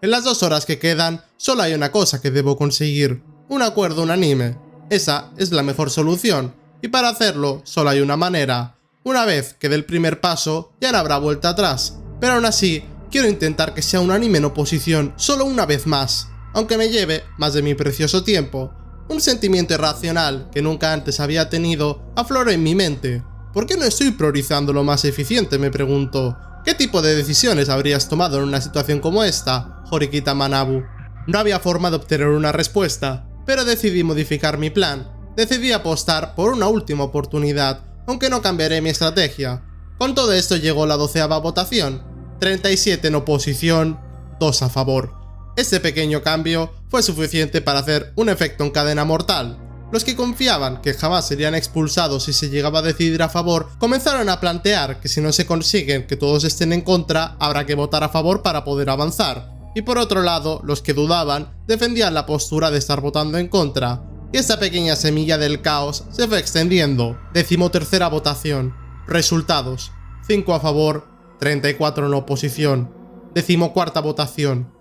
En las 2 horas que quedan, solo hay una cosa que debo conseguir: un acuerdo unánime. Esa es la mejor solución, y para hacerlo solo hay una manera. Una vez que dé el primer paso, ya no habrá vuelta atrás, pero aún así, quiero intentar que sea unánime en oposición solo una vez más, aunque me lleve más de mi precioso tiempo. Un sentimiento irracional que nunca antes había tenido afloró en mi mente. ¿Por qué no estoy priorizando lo más eficiente?, me pregunto. ¿Qué tipo de decisiones habrías tomado en una situación como esta, Horikita Manabu? No había forma de obtener una respuesta, pero decidí modificar mi plan. Decidí apostar por una última oportunidad, aunque no cambiaré mi estrategia. Con todo esto llegó la 12ª votación. 37 en oposición, 2 a favor. Este pequeño cambio fue suficiente para hacer un efecto en cadena mortal. Los que confiaban que jamás serían expulsados si se llegaba a decidir a favor, comenzaron a plantear que si no se consiguen que todos estén en contra, habrá que votar a favor para poder avanzar. Y por otro lado, los que dudaban defendían la postura de estar votando en contra. Y esta pequeña semilla del caos se fue extendiendo. 13ª votación. Resultados: 5 a favor, 34 en oposición. 14ª votación.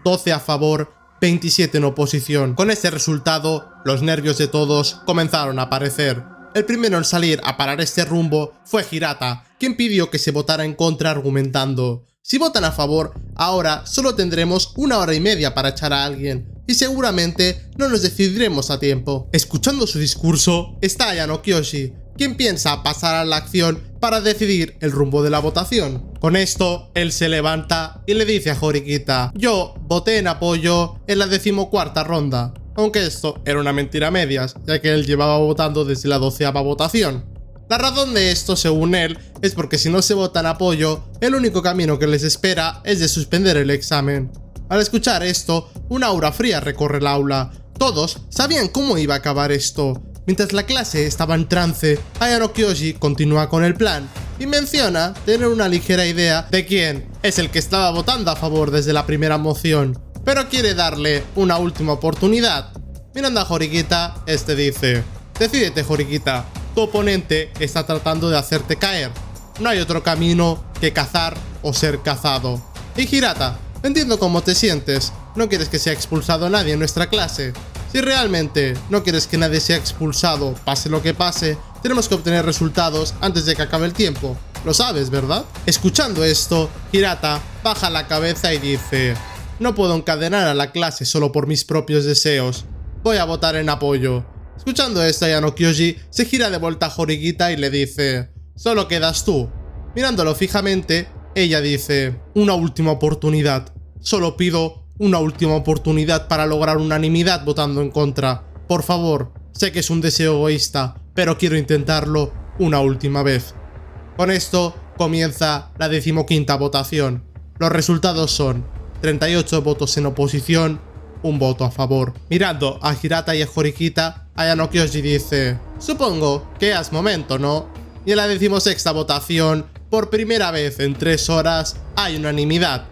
12 a favor, 27 en oposición. Con este resultado, los nervios de todos comenzaron a aparecer. El primero en salir a parar este rumbo fue Hirata, quien pidió que se votara en contra argumentando: si votan a favor, ahora solo tendremos 1 hora y media para echar a alguien, y seguramente no nos decidiremos a tiempo. Escuchando su discurso, está Ayano Kyoshi, quien piensa pasar a la acción para decidir el rumbo de la votación. Con esto, él se levanta y le dice a Horikita: yo voté en apoyo en la 14ª ronda, aunque esto era una mentira a medias, ya que él llevaba votando desde la 12ª votación. La razón de esto, según él, es porque si no se vota en apoyo, el único camino que les espera es de suspender el examen. Al escuchar esto, una aura fría recorre el aula. Todos sabían cómo iba a acabar esto. Mientras la clase estaba en trance, Ayano Kyoshi continúa con el plan y menciona tener una ligera idea de quién es el que estaba votando a favor desde la primera moción, pero quiere darle una última oportunidad. Mirando a Horikita, este dice: decídete, Horikita, tu oponente está tratando de hacerte caer. No hay otro camino que cazar o ser cazado. Y Hirata, entiendo cómo te sientes. No quieres que sea expulsado nadie en nuestra clase. Si realmente no quieres que nadie sea expulsado, pase lo que pase, tenemos que obtener resultados antes de que acabe el tiempo. Lo sabes, ¿verdad? Escuchando esto, Hirata baja la cabeza y dice: no puedo encadenar a la clase solo por mis propios deseos. Voy a votar en apoyo. Escuchando esto, Ayano Kyoshi se gira de vuelta a Horikita y le dice: solo quedas tú. Mirándolo fijamente, ella dice: una última oportunidad. Solo pido una última oportunidad para lograr unanimidad votando en contra. Por favor, sé que es un deseo egoísta, pero quiero intentarlo una última vez. Con esto comienza la 15ª votación. Los resultados son 38 votos en oposición, 1 voto a favor. Mirando a Hirata y a Horikita, Ayano Kyoshi dice: supongo que es momento, ¿no? Y en la 16ª votación, por primera vez en 3 horas, hay unanimidad.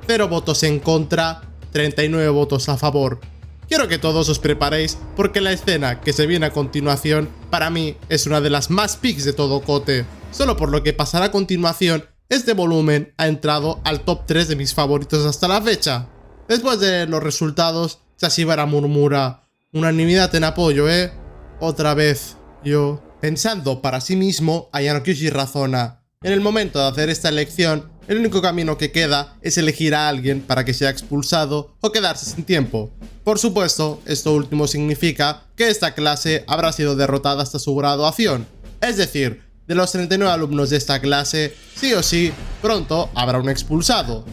0 votos en contra, 39 votos a favor. Quiero que todos os preparéis porque la escena que se viene a continuación para mí es una de las más peaks de todo Kote. Solo por lo que pasará a continuación, este volumen ha entrado al top 3 de mis favoritos hasta la fecha. Después de los resultados, Sashibara murmura: unanimidad en apoyo, ¿eh? Otra vez, yo. Pensando para sí mismo, Ayano Kyoshi razona: en el momento de hacer esta elección, el único camino que queda es elegir a alguien para que sea expulsado o quedarse sin tiempo. Por supuesto, esto último significa que esta clase habrá sido derrotada hasta su graduación. Es decir, de los 39 alumnos de esta clase, sí o sí, pronto habrá un expulsado.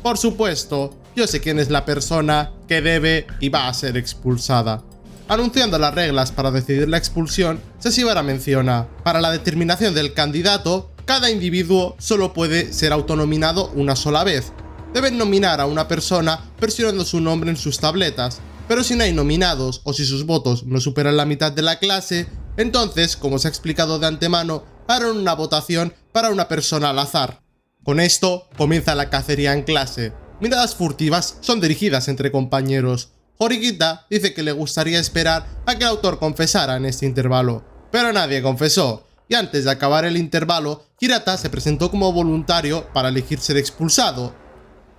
Por supuesto, yo sé quién es la persona que debe y va a ser expulsada. Anunciando las reglas para decidir la expulsión, Sashibara menciona: para la determinación del candidato, cada individuo solo puede ser autonominado una sola vez. Deben nominar a una persona presionando su nombre en sus tabletas, pero si no hay nominados o si sus votos no superan la mitad de la clase, entonces, como se ha explicado de antemano, harán una votación para una persona al azar. Con esto comienza la cacería en clase. Miradas furtivas son dirigidas entre compañeros. Horikita dice que le gustaría esperar a que el autor confesara en este intervalo, pero nadie confesó. Y antes de acabar el intervalo, Hirata se presentó como voluntario para elegir ser expulsado.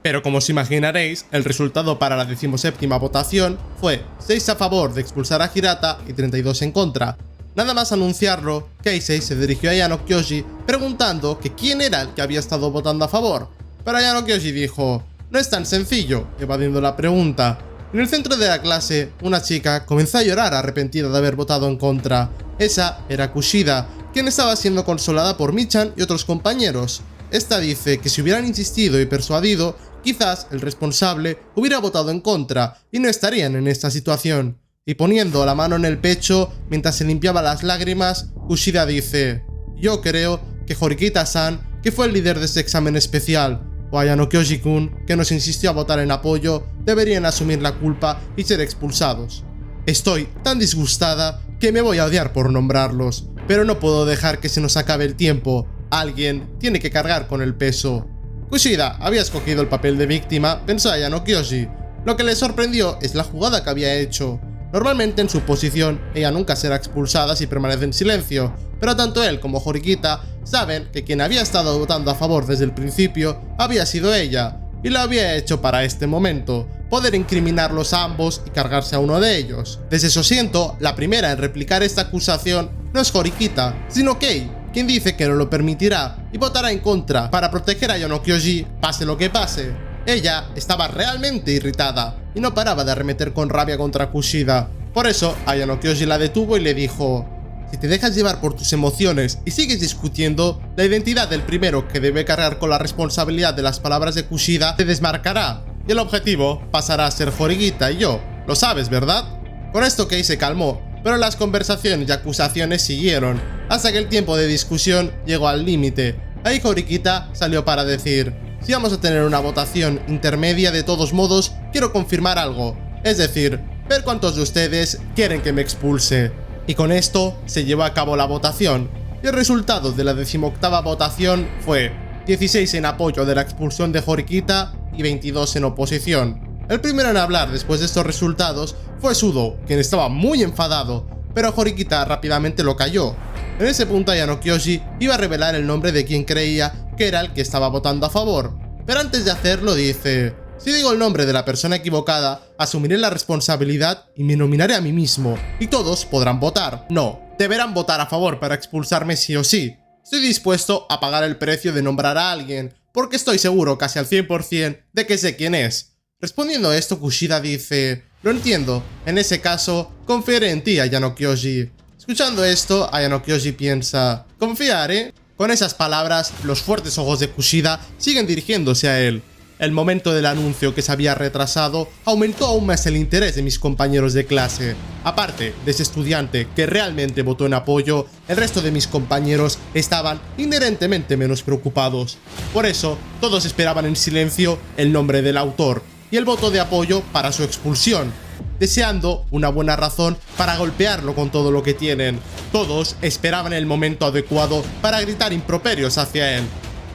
Pero como os imaginaréis, el resultado para la 17ª votación fue 6 a favor de expulsar a Hirata y 32 en contra. Nada más anunciarlo, Keisei se dirigió a Ayano Kyoshi preguntando que quién era el que había estado votando a favor. Pero Ayano Kyoshi dijo: no es tan sencillo, evadiendo la pregunta. En el centro de la clase, una chica comenzó a llorar arrepentida de haber votado en contra. Esa era Kushida, quien estaba siendo consolada por Michan y otros compañeros. Esta dice que si hubieran insistido y persuadido, quizás el responsable hubiera votado en contra y no estarían en esta situación. Y poniendo la mano en el pecho mientras se limpiaba las lágrimas, Kushida dice: yo creo que Horikita-san, que fue el líder de este examen especial, o Ayano Kyoji-kun, que nos insistió a votar en apoyo, deberían asumir la culpa y ser expulsados. Estoy tan disgustada que me voy a odiar por nombrarlos, pero no puedo dejar que se nos acabe el tiempo. Alguien tiene que cargar con el peso. Kushida había escogido el papel de víctima, pensó Ayano Kyoji. Lo que le sorprendió es la jugada que había hecho. Normalmente en su posición, ella nunca será expulsada si permanece en silencio, pero tanto él como Horikita saben que quien había estado votando a favor desde el principio había sido ella, y lo había hecho para este momento, poder incriminarlos a ambos y cargarse a uno de ellos. Desde eso siento, la primera en replicar esta acusación no es Horikita, sino Kei, quien dice que no lo permitirá y votará en contra para proteger a Ayano Kyoji pase lo que pase. Ella estaba realmente irritada y no paraba de arremeter con rabia contra Kushida. Por eso, Ayano Kyoji la detuvo y le dijo: si te dejas llevar por tus emociones y sigues discutiendo, la identidad del primero que debe cargar con la responsabilidad de las palabras de Kushida te desmarcará, y el objetivo pasará a ser Horikita y yo. Lo sabes, ¿verdad? Con esto Kei se calmó, pero las conversaciones y acusaciones siguieron, hasta que el tiempo de discusión llegó al límite. Ahí Horikita salió para decir: si vamos a tener una votación intermedia, de todos modos, quiero confirmar algo. Es decir, ver cuántos de ustedes quieren que me expulse. Y con esto se llevó a cabo la votación. Y el resultado de la 18ª votación fue 16 en apoyo de la expulsión de Horikita y 22 en oposición. El primero en hablar después de estos resultados fue Sudo, quien estaba muy enfadado, pero Horikita rápidamente lo calló. En ese punto Ayano Kyoji iba a revelar el nombre de quien creía que era el que estaba votando a favor, pero antes de hacerlo dice: si digo el nombre de la persona equivocada, asumiré la responsabilidad y me nominaré a mí mismo, y todos podrán votar. No, deberán votar a favor para expulsarme sí o sí. Estoy dispuesto a pagar el precio de nombrar a alguien, porque estoy seguro casi al 100% de que sé quién es. Respondiendo a esto, Kushida dice: lo entiendo, en ese caso, confiaré en ti, Ayano Kyoji. Escuchando esto, Ayano Kyoji piensa: confiar, ¿eh? Con esas palabras, los fuertes ojos de Kushida siguen dirigiéndose a él. El momento del anuncio, que se había retrasado, aumentó aún más el interés de mis compañeros de clase. Aparte de ese estudiante que realmente votó en apoyo, el resto de mis compañeros estaban inherentemente menos preocupados. Por eso, todos esperaban en silencio el nombre del autor y el voto de apoyo para su expulsión, deseando una buena razón para golpearlo con todo lo que tienen. Todos esperaban el momento adecuado para gritar improperios hacia él.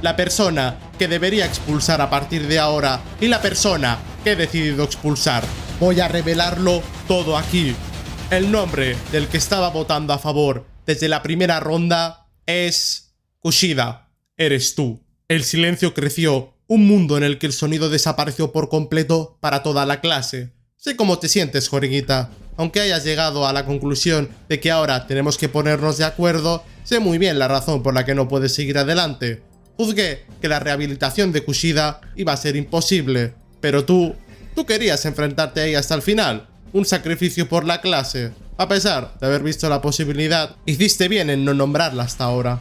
La persona que debería expulsar a partir de ahora y la persona que he decidido expulsar. Voy a revelarlo todo aquí. El nombre del que estaba votando a favor desde la primera ronda es Kushida. Eres tú. El silencio creció, un mundo en el que el sonido desapareció por completo para toda la clase. Sé cómo te sientes, Horikita. Aunque hayas llegado a la conclusión de que ahora tenemos que ponernos de acuerdo, sé muy bien la razón por la que no puedes seguir adelante. Juzgué que la rehabilitación de Kushida iba a ser imposible, pero tú querías enfrentarte a ella hasta el final. Un sacrificio por la clase. A pesar de haber visto la posibilidad, hiciste bien en no nombrarla hasta ahora.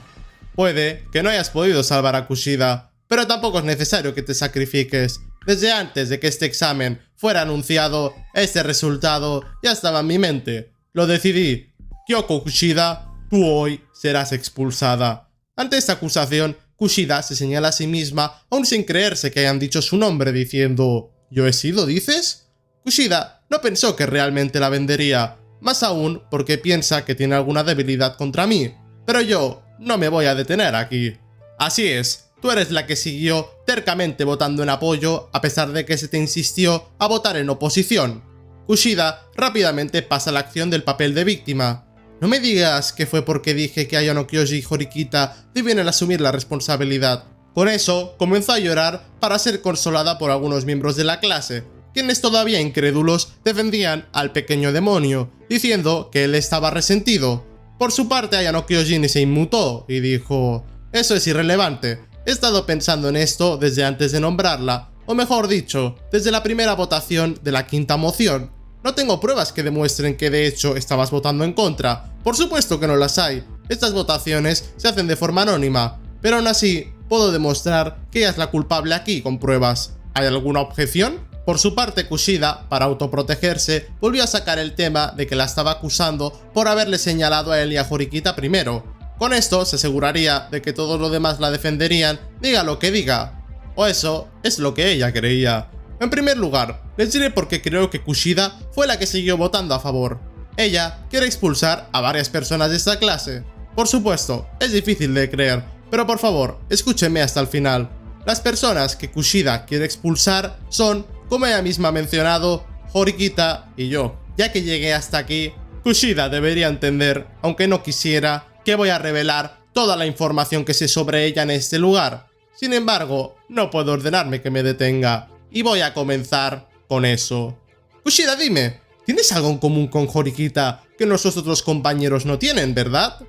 Puede que no hayas podido salvar a Kushida, pero tampoco es necesario que te sacrifiques. Desde antes de que este examen fuera anunciado, este resultado ya estaba en mi mente. Lo decidí. Kyoko Kushida, tú hoy serás expulsada. Ante esta acusación, Kushida se señala a sí misma, aún sin creerse que hayan dicho su nombre, diciendo: ¿yo he sido, dices? Kushida no pensó que realmente la vendería, más aún porque piensa que tiene alguna debilidad contra mí. Pero yo no me voy a detener aquí. Así es. Tú eres la que siguió tercamente votando en apoyo a pesar de que se te insistió a votar en oposición. Kushida rápidamente pasa a la acción del papel de víctima. No me digas que fue porque dije que Ayano Kyoji y Horikita debían asumir la responsabilidad. Con eso, comenzó a llorar para ser consolada por algunos miembros de la clase, quienes todavía incrédulos defendían al pequeño demonio, diciendo que él estaba resentido. Por su parte, Ayano Kyoji se inmutó y dijo: eso es irrelevante. He estado pensando en esto desde antes de nombrarla, o mejor dicho, desde la primera votación de la quinta moción. No tengo pruebas que demuestren que de hecho estabas votando en contra. Por supuesto que no las hay. Estas votaciones se hacen de forma anónima, pero aún así puedo demostrar que ella es la culpable aquí con pruebas. ¿Hay alguna objeción? Por su parte, Kushida, para autoprotegerse, volvió a sacar el tema de que la estaba acusando por haberle señalado a él y a Horikita primero. Con esto se aseguraría de que todos los demás la defenderían, diga lo que diga. O eso es lo que ella creía. En primer lugar, les diré por qué creo que Kushida fue la que siguió votando a favor. Ella quiere expulsar a varias personas de esta clase. Por supuesto, es difícil de creer, pero por favor, escúchenme hasta el final. Las personas que Kushida quiere expulsar son, como ella misma ha mencionado, Horikita y yo. Ya que llegué hasta aquí, Kushida debería entender, aunque no quisiera, que voy a revelar toda la información que sé sobre ella en este lugar. Sin embargo, no puedo ordenarme que me detenga, y voy a comenzar con eso. Kushida, dime, ¿tienes algo en común con Horikita que nuestros otros compañeros no tienen, verdad?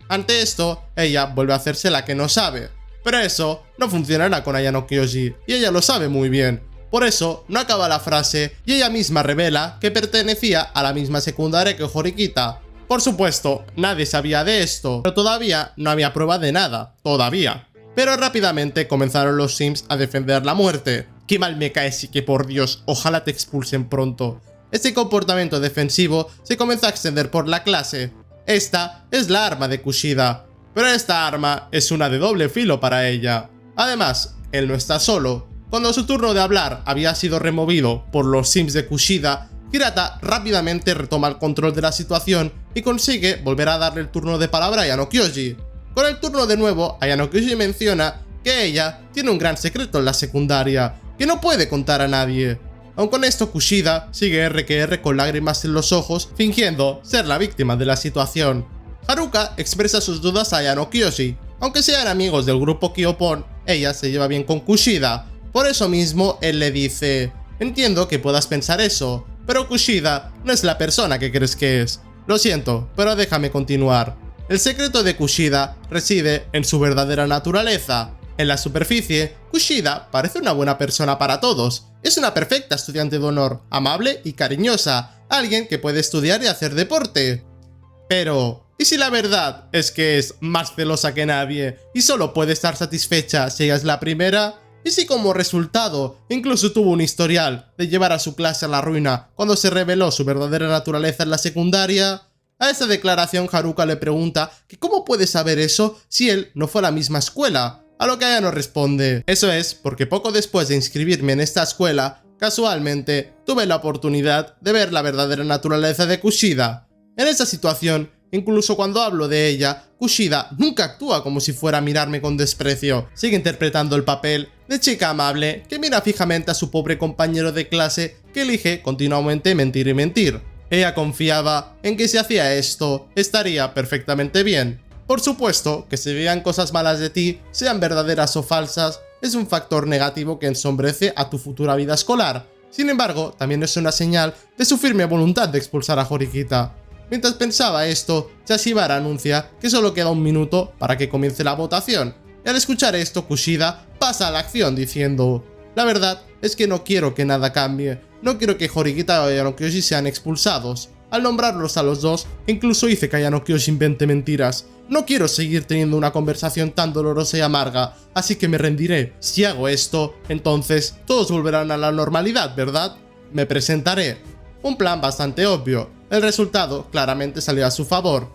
Ante esto, ella vuelve a hacerse la que no sabe, pero eso no funcionará con Ayano Kyoji, y ella lo sabe muy bien. Por eso, no acaba la frase y ella misma revela que pertenecía a la misma secundaria que Horikita. Por supuesto, nadie sabía de esto, pero todavía no había prueba de nada, todavía. Pero rápidamente comenzaron los Sims a defender la muerte. Qué mal me cae, sí que por Dios, ojalá te expulsen pronto. Este comportamiento defensivo se comenzó a extender por la clase. Esta es la arma de Kushida, pero esta arma es una de doble filo para ella. Además, él no está solo. Cuando su turno de hablar había sido removido por los Sims de Kushida, Hirata rápidamente retoma el control de la situación y consigue volver a darle el turno de palabra a Ayano Kyoji. Con el turno de nuevo, Ayano Kyoji menciona que ella tiene un gran secreto en la secundaria, que no puede contar a nadie. Aun con esto, Kushida sigue R con lágrimas en los ojos, fingiendo ser la víctima de la situación. Haruka expresa sus dudas a Ayano Kyoji. Aunque sean amigos del grupo Kyopon, ella se lleva bien con Kushida. Por eso mismo, él le dice: entiendo que puedas pensar eso, pero Kushida no es la persona que crees que es. Lo siento, pero déjame continuar. El secreto de Kushida reside en su verdadera naturaleza. En la superficie, Kushida parece una buena persona para todos. Es una perfecta estudiante de honor, amable y cariñosa, alguien que puede estudiar y hacer deporte. Pero, ¿y si la verdad es que es más celosa que nadie y solo puede estar satisfecha si ella es la primera? ¿Y si como resultado incluso tuvo un historial de llevar a su clase a la ruina cuando se reveló su verdadera naturaleza en la secundaria? A esta declaración Haruka le pregunta que cómo puede saber eso si él no fue a la misma escuela, a lo que ella no responde. Eso es porque poco después de inscribirme en esta escuela, casualmente tuve la oportunidad de ver la verdadera naturaleza de Kushida. En esa situación, incluso cuando hablo de ella, Kushida nunca actúa como si fuera a mirarme con desprecio. Sigue interpretando el papel de chica amable que mira fijamente a su pobre compañero de clase que elige continuamente mentir y mentir. Ella confiaba en que si hacía esto, estaría perfectamente bien. Por supuesto que si vean cosas malas de ti, sean verdaderas o falsas, es un factor negativo que ensombrece a tu futura vida escolar. Sin embargo, también es una señal de su firme voluntad de expulsar a Horikita. Mientras pensaba esto, Yashibara anuncia que solo queda un minuto para que comience la votación. Y al escuchar esto, Kushida pasa a la acción diciendo: la verdad es que no quiero que nada cambie. No quiero que Horikita y Ayano Kyoji sean expulsados. Al nombrarlos a los dos, incluso hice que Ayano Kyoji invente mentiras. No quiero seguir teniendo una conversación tan dolorosa y amarga, así que me rendiré. Si hago esto, entonces todos volverán a la normalidad, ¿verdad? Me presentaré. Un plan bastante obvio. El resultado claramente salió a su favor.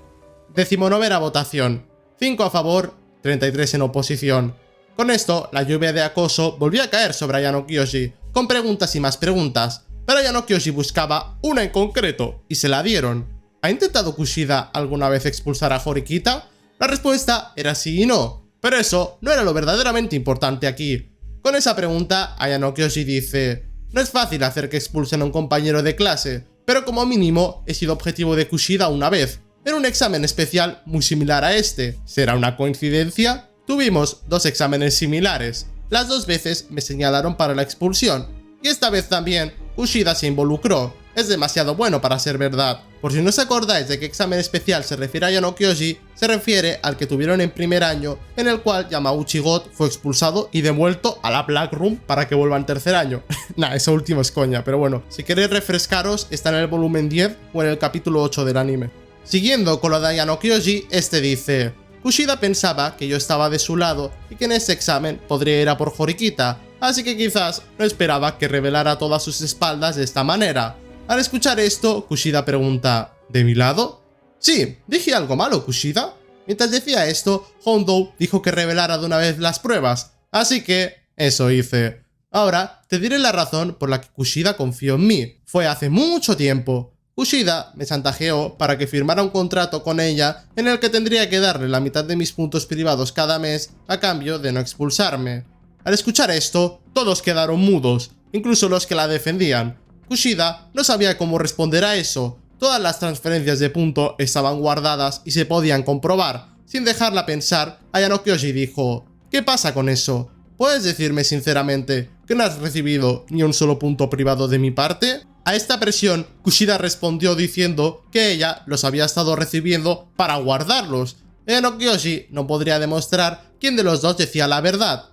19ª votación. 5 a favor, 33 en oposición. Con esto, la lluvia de acoso volvió a caer sobre Ayano Kyoji, con preguntas y más preguntas, pero Ayano Kyoji buscaba una en concreto, y se la dieron. ¿Ha intentado Kushida alguna vez expulsar a Horikita? La respuesta era sí y no, pero eso no era lo verdaderamente importante aquí. Con esa pregunta, Ayano Kyoji dice: no es fácil hacer que expulsen a un compañero de clase, pero como mínimo he sido objetivo de Kushida una vez, en un examen especial muy similar a este. ¿Será una coincidencia? Tuvimos 2 exámenes similares. Las 2 veces me señalaron para la expulsión, y esta vez también Kushida se involucró. Es demasiado bueno para ser verdad. Por si no os acordáis de qué examen especial se refiere a Ayano Kyoji, se refiere al que tuvieron en primer año, en el cual Yamauchi God fue expulsado y devuelto a la Black Room para que vuelva en tercer año. Nah, eso último es coña, pero bueno, si queréis refrescaros, está en el volumen 10 o en el capítulo 8 del anime. Siguiendo con lo de Ayano Kyoji, este dice: Kushida pensaba que yo estaba de su lado y que en ese examen podría ir a por Horikita, así que quizás no esperaba que revelara todas sus espaldas de esta manera. Al escuchar esto, Kushida pregunta: ¿de mi lado? Sí, ¿dije algo malo, Kushida? Mientras decía esto, Hondo dijo que revelara de una vez las pruebas, así que Eso hice. Ahora te diré la razón por la que Kushida confió en mí. Fue hace mucho tiempo. Kushida me chantajeó para que firmara un contrato con ella en el que tendría que darle la mitad de mis puntos privados cada mes a cambio de no expulsarme. Al escuchar esto, todos quedaron mudos, incluso los que la defendían. Kushida no sabía cómo responder a eso. Todas las transferencias de punto estaban guardadas y se podían comprobar. Sin dejarla pensar, Ayano Kyoshi dijo: ¿qué pasa con eso? ¿Puedes decirme sinceramente que no has recibido ni un solo punto privado de mi parte? A esta presión, Kushida respondió diciendo que ella los había estado recibiendo para guardarlos. Ayano Kyoshi no podría demostrar quién de los dos decía la verdad.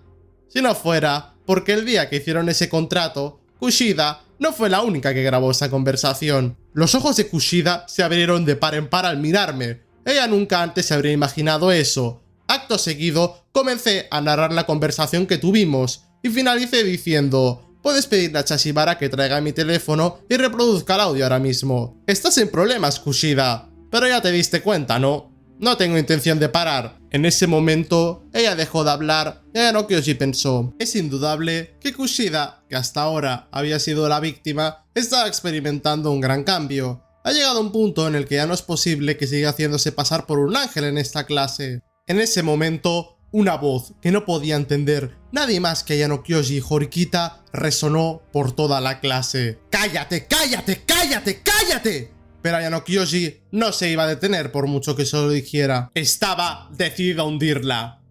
Si no fuera porque el día que hicieron ese contrato, Kushida no fue la única que grabó esa conversación. Los ojos de Kushida se abrieron de par en par al mirarme. Ella nunca antes se habría imaginado eso. Acto seguido, comencé a narrar la conversación que tuvimos y finalicé diciendo: puedes pedirle a Chashibara que traiga mi teléfono y reproduzca el audio ahora mismo. Estás en problemas, Kushida, pero ya te diste cuenta, ¿no? No tengo intención de parar. En ese momento, ella dejó de hablar y Ayano Kyoshi pensó: es indudable que Kushida, que hasta ahora había sido la víctima, estaba experimentando un gran cambio. Ha llegado un punto en el que ya no es posible que siga haciéndose pasar por un ángel en esta clase. En ese momento, una voz que no podía entender nadie más que Ayano Kyoshi y Horikita resonó por toda la clase. ¡Cállate, cállate, cállate, cállate! Pero Ayano Kyoshi no se iba a detener por mucho que se lo dijera. Estaba decidido a hundirla.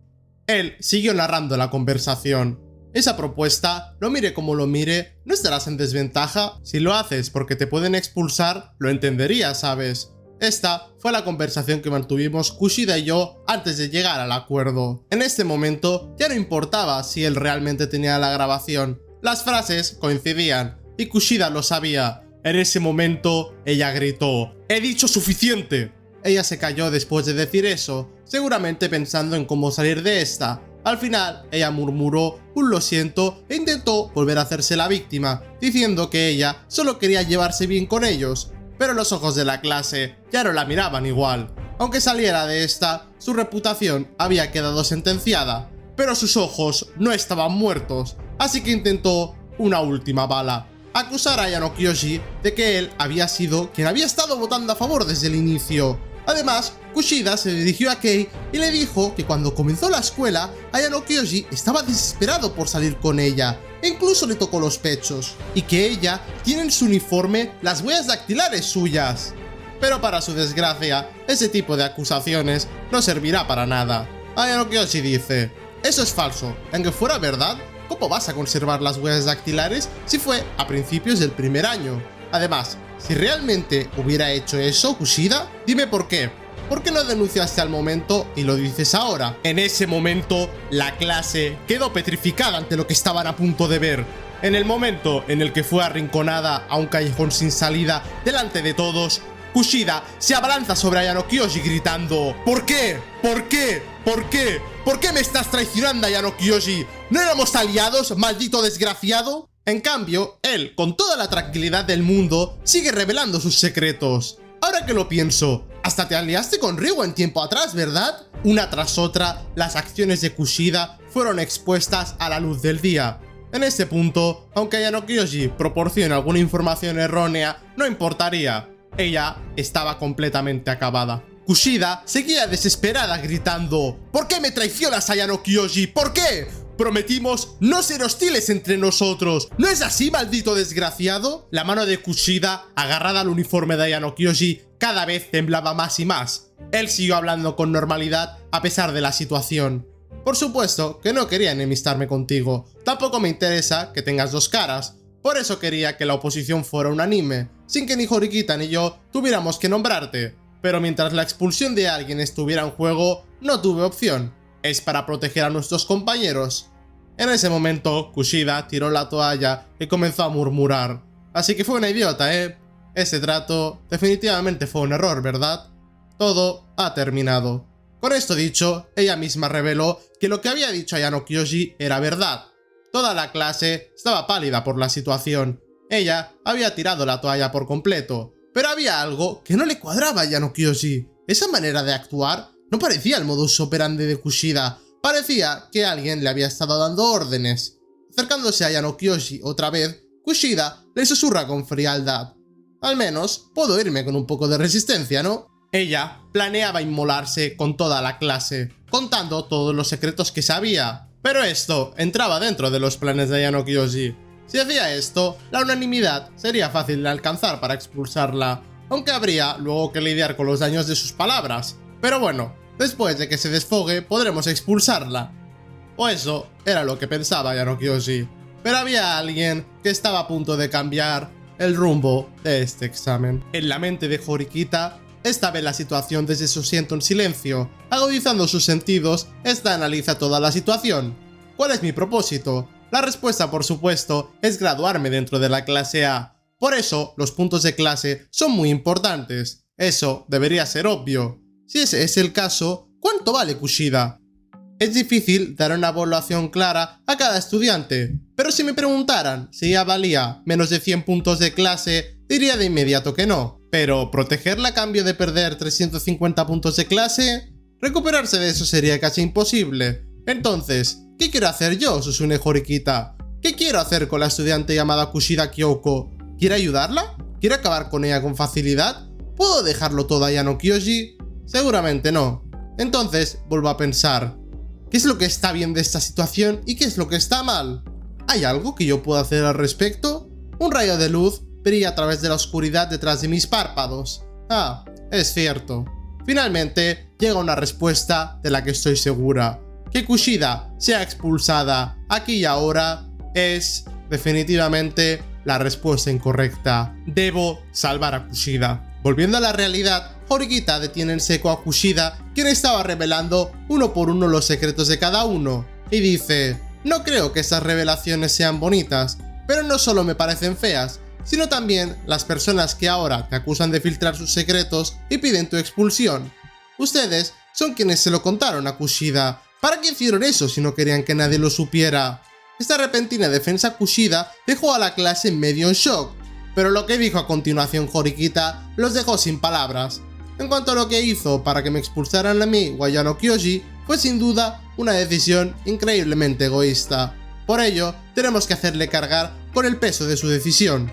Él siguió narrando la conversación. Esa propuesta, lo mire como lo mire, no estarás en desventaja. Si lo haces porque te pueden expulsar, lo entenderías, ¿sabes? Esta fue la conversación que mantuvimos Kushida y yo antes de llegar al acuerdo. En este momento ya no importaba si él realmente tenía la grabación. Las frases coincidían y Kushida lo sabía. En ese momento ella gritó: ¡he dicho suficiente! Ella se calló después de decir eso, seguramente pensando en cómo salir de esta. Al final, ella murmuró un lo siento e intentó volver a hacerse la víctima, diciendo que ella solo quería llevarse bien con ellos. Pero los ojos de la clase ya no la miraban igual. Aunque saliera de esta, su reputación había quedado sentenciada. Pero sus ojos no estaban muertos, así que intentó una última bala: acusar a Ayano Kyoshi de que él había sido quien había estado votando a favor desde el inicio. Además, Kushida se dirigió a Kei y le dijo que cuando comenzó la escuela, Ayano Kyoshi estaba desesperado por salir con ella, e incluso le tocó los pechos, y que ella tiene en su uniforme las huellas dactilares suyas. Pero para su desgracia, ese tipo de acusaciones no servirá para nada. Ayano Kyoshi dice: eso es falso, aunque fuera verdad, ¿cómo vas a conservar las huellas dactilares si fue a principios del primer año? Además, si realmente hubiera hecho eso, Kushida, dime por qué. ¿Por qué no denunciaste al momento y lo dices ahora? En ese momento, la clase quedó petrificada ante lo que estaban a punto de ver. En el momento en el que fue arrinconada a un callejón sin salida delante de todos, Kushida se abalanza sobre Ayano Kyoshi gritando: ¿por qué? ¿Por qué? ¿Por qué? ¿Por qué me estás traicionando, Ayano Kyoshi? ¿No éramos aliados, maldito desgraciado? En cambio, él, con toda la tranquilidad del mundo, sigue revelando sus secretos. Ahora que lo pienso, hasta te aliaste con Ryuo en tiempo atrás, ¿verdad? Una tras otra, las acciones de Kushida fueron expuestas a la luz del día. En este punto, aunque Ayano Kyoshi proporcione alguna información errónea, no importaría. Ella estaba completamente acabada. Kushida seguía desesperada gritando: ¿por qué me traicionas, Ayano Kyoshi? ¿Por qué? Prometimos no ser hostiles entre nosotros. ¿No es así, maldito desgraciado? La mano de Kushida, agarrada al uniforme de Ayano Kyoshi, cada vez temblaba más y más. Él siguió hablando con normalidad a pesar de la situación. Por supuesto que no quería enemistarme contigo. Tampoco me interesa que tengas dos caras. Por eso quería que la oposición fuera unánime, sin que ni Horikita ni yo tuviéramos que nombrarte. Pero mientras la expulsión de alguien estuviera en juego, no tuve opción. Es para proteger a nuestros compañeros. En ese momento, Kushida tiró la toalla y comenzó a murmurar: así que fue una idiota, ¿eh? Ese trato definitivamente fue un error, ¿verdad? Todo ha terminado. Con esto dicho, ella misma reveló que lo que había dicho Ayano Kyoshi era verdad. Toda la clase estaba pálida por la situación. Ella había tirado la toalla por completo. Pero había algo que no le cuadraba a Ayano Kyoshi. Esa manera de actuar no parecía el modus operandi de Kushida. Parecía que alguien le había estado dando órdenes. Acercándose a Ayano Kyoshi otra vez, Kushida le susurra con frialdad. Al menos puedo irme con un poco de resistencia, ¿no? Ella planeaba inmolarse con toda la clase, contando todos los secretos que sabía. Pero esto entraba dentro de los planes de Ayano Kyoshi. Si hacía esto, la unanimidad sería fácil de alcanzar para expulsarla, aunque habría luego que lidiar con los daños de sus palabras. Pero bueno, después de que se desfogue podremos expulsarla. O eso era lo que pensaba Ayano Kyoshi. Pero había alguien que estaba a punto de cambiar el rumbo de este examen. En la mente de Horikita, esta ve la situación desde su asiento en silencio. Agudizando sus sentidos, esta analiza toda la situación. ¿Cuál es mi propósito? La respuesta, por supuesto, es graduarme dentro de la clase A. Por eso, los puntos de clase son muy importantes. Eso debería ser obvio. Si ese es el caso, ¿cuánto vale Kushida? Es difícil dar una evaluación clara a cada estudiante, pero si me preguntaran si ella valía menos de 100 puntos de clase, diría de inmediato que no. Pero ¿protegerla a cambio de perder 350 puntos de clase? Recuperarse de eso sería casi imposible. Entonces, ¿qué quiero hacer yo, Susune Horikita? ¿Qué quiero hacer con la estudiante llamada Kushida Kyoko? ¿Quiere ayudarla? ¿Quiere acabar con ella con facilidad? ¿Puedo dejarlo todo a Ayano Kyoshi? Seguramente no. Entonces, vuelvo a pensar, ¿qué es lo que está bien de esta situación y qué es lo que está mal? ¿Hay algo que yo pueda hacer al respecto? Un rayo de luz brilla a través de la oscuridad detrás de mis párpados. Ah, es cierto. Finalmente, llega una respuesta de la que estoy segura. Que Kushida sea expulsada aquí y ahora es definitivamente la respuesta incorrecta. Debo salvar a Kushida. Volviendo a la realidad, Horikita detiene en seco a Kushida, quien estaba revelando uno por uno los secretos de cada uno, y dice: no creo que estas revelaciones sean bonitas, pero no solo me parecen feas, sino también las personas que ahora te acusan de filtrar sus secretos y piden tu expulsión. Ustedes son quienes se lo contaron a Kushida. ¿Para qué hicieron eso si no querían que nadie lo supiera? Esta repentina defensa Kushida dejó a la clase medio en shock, pero lo que dijo a continuación Horikita los dejó sin palabras. En cuanto a lo que hizo para que me expulsaran a mí o a Ayano Kyoshi, fue sin duda una decisión increíblemente egoísta. Por ello, tenemos que hacerle cargar con el peso de su decisión.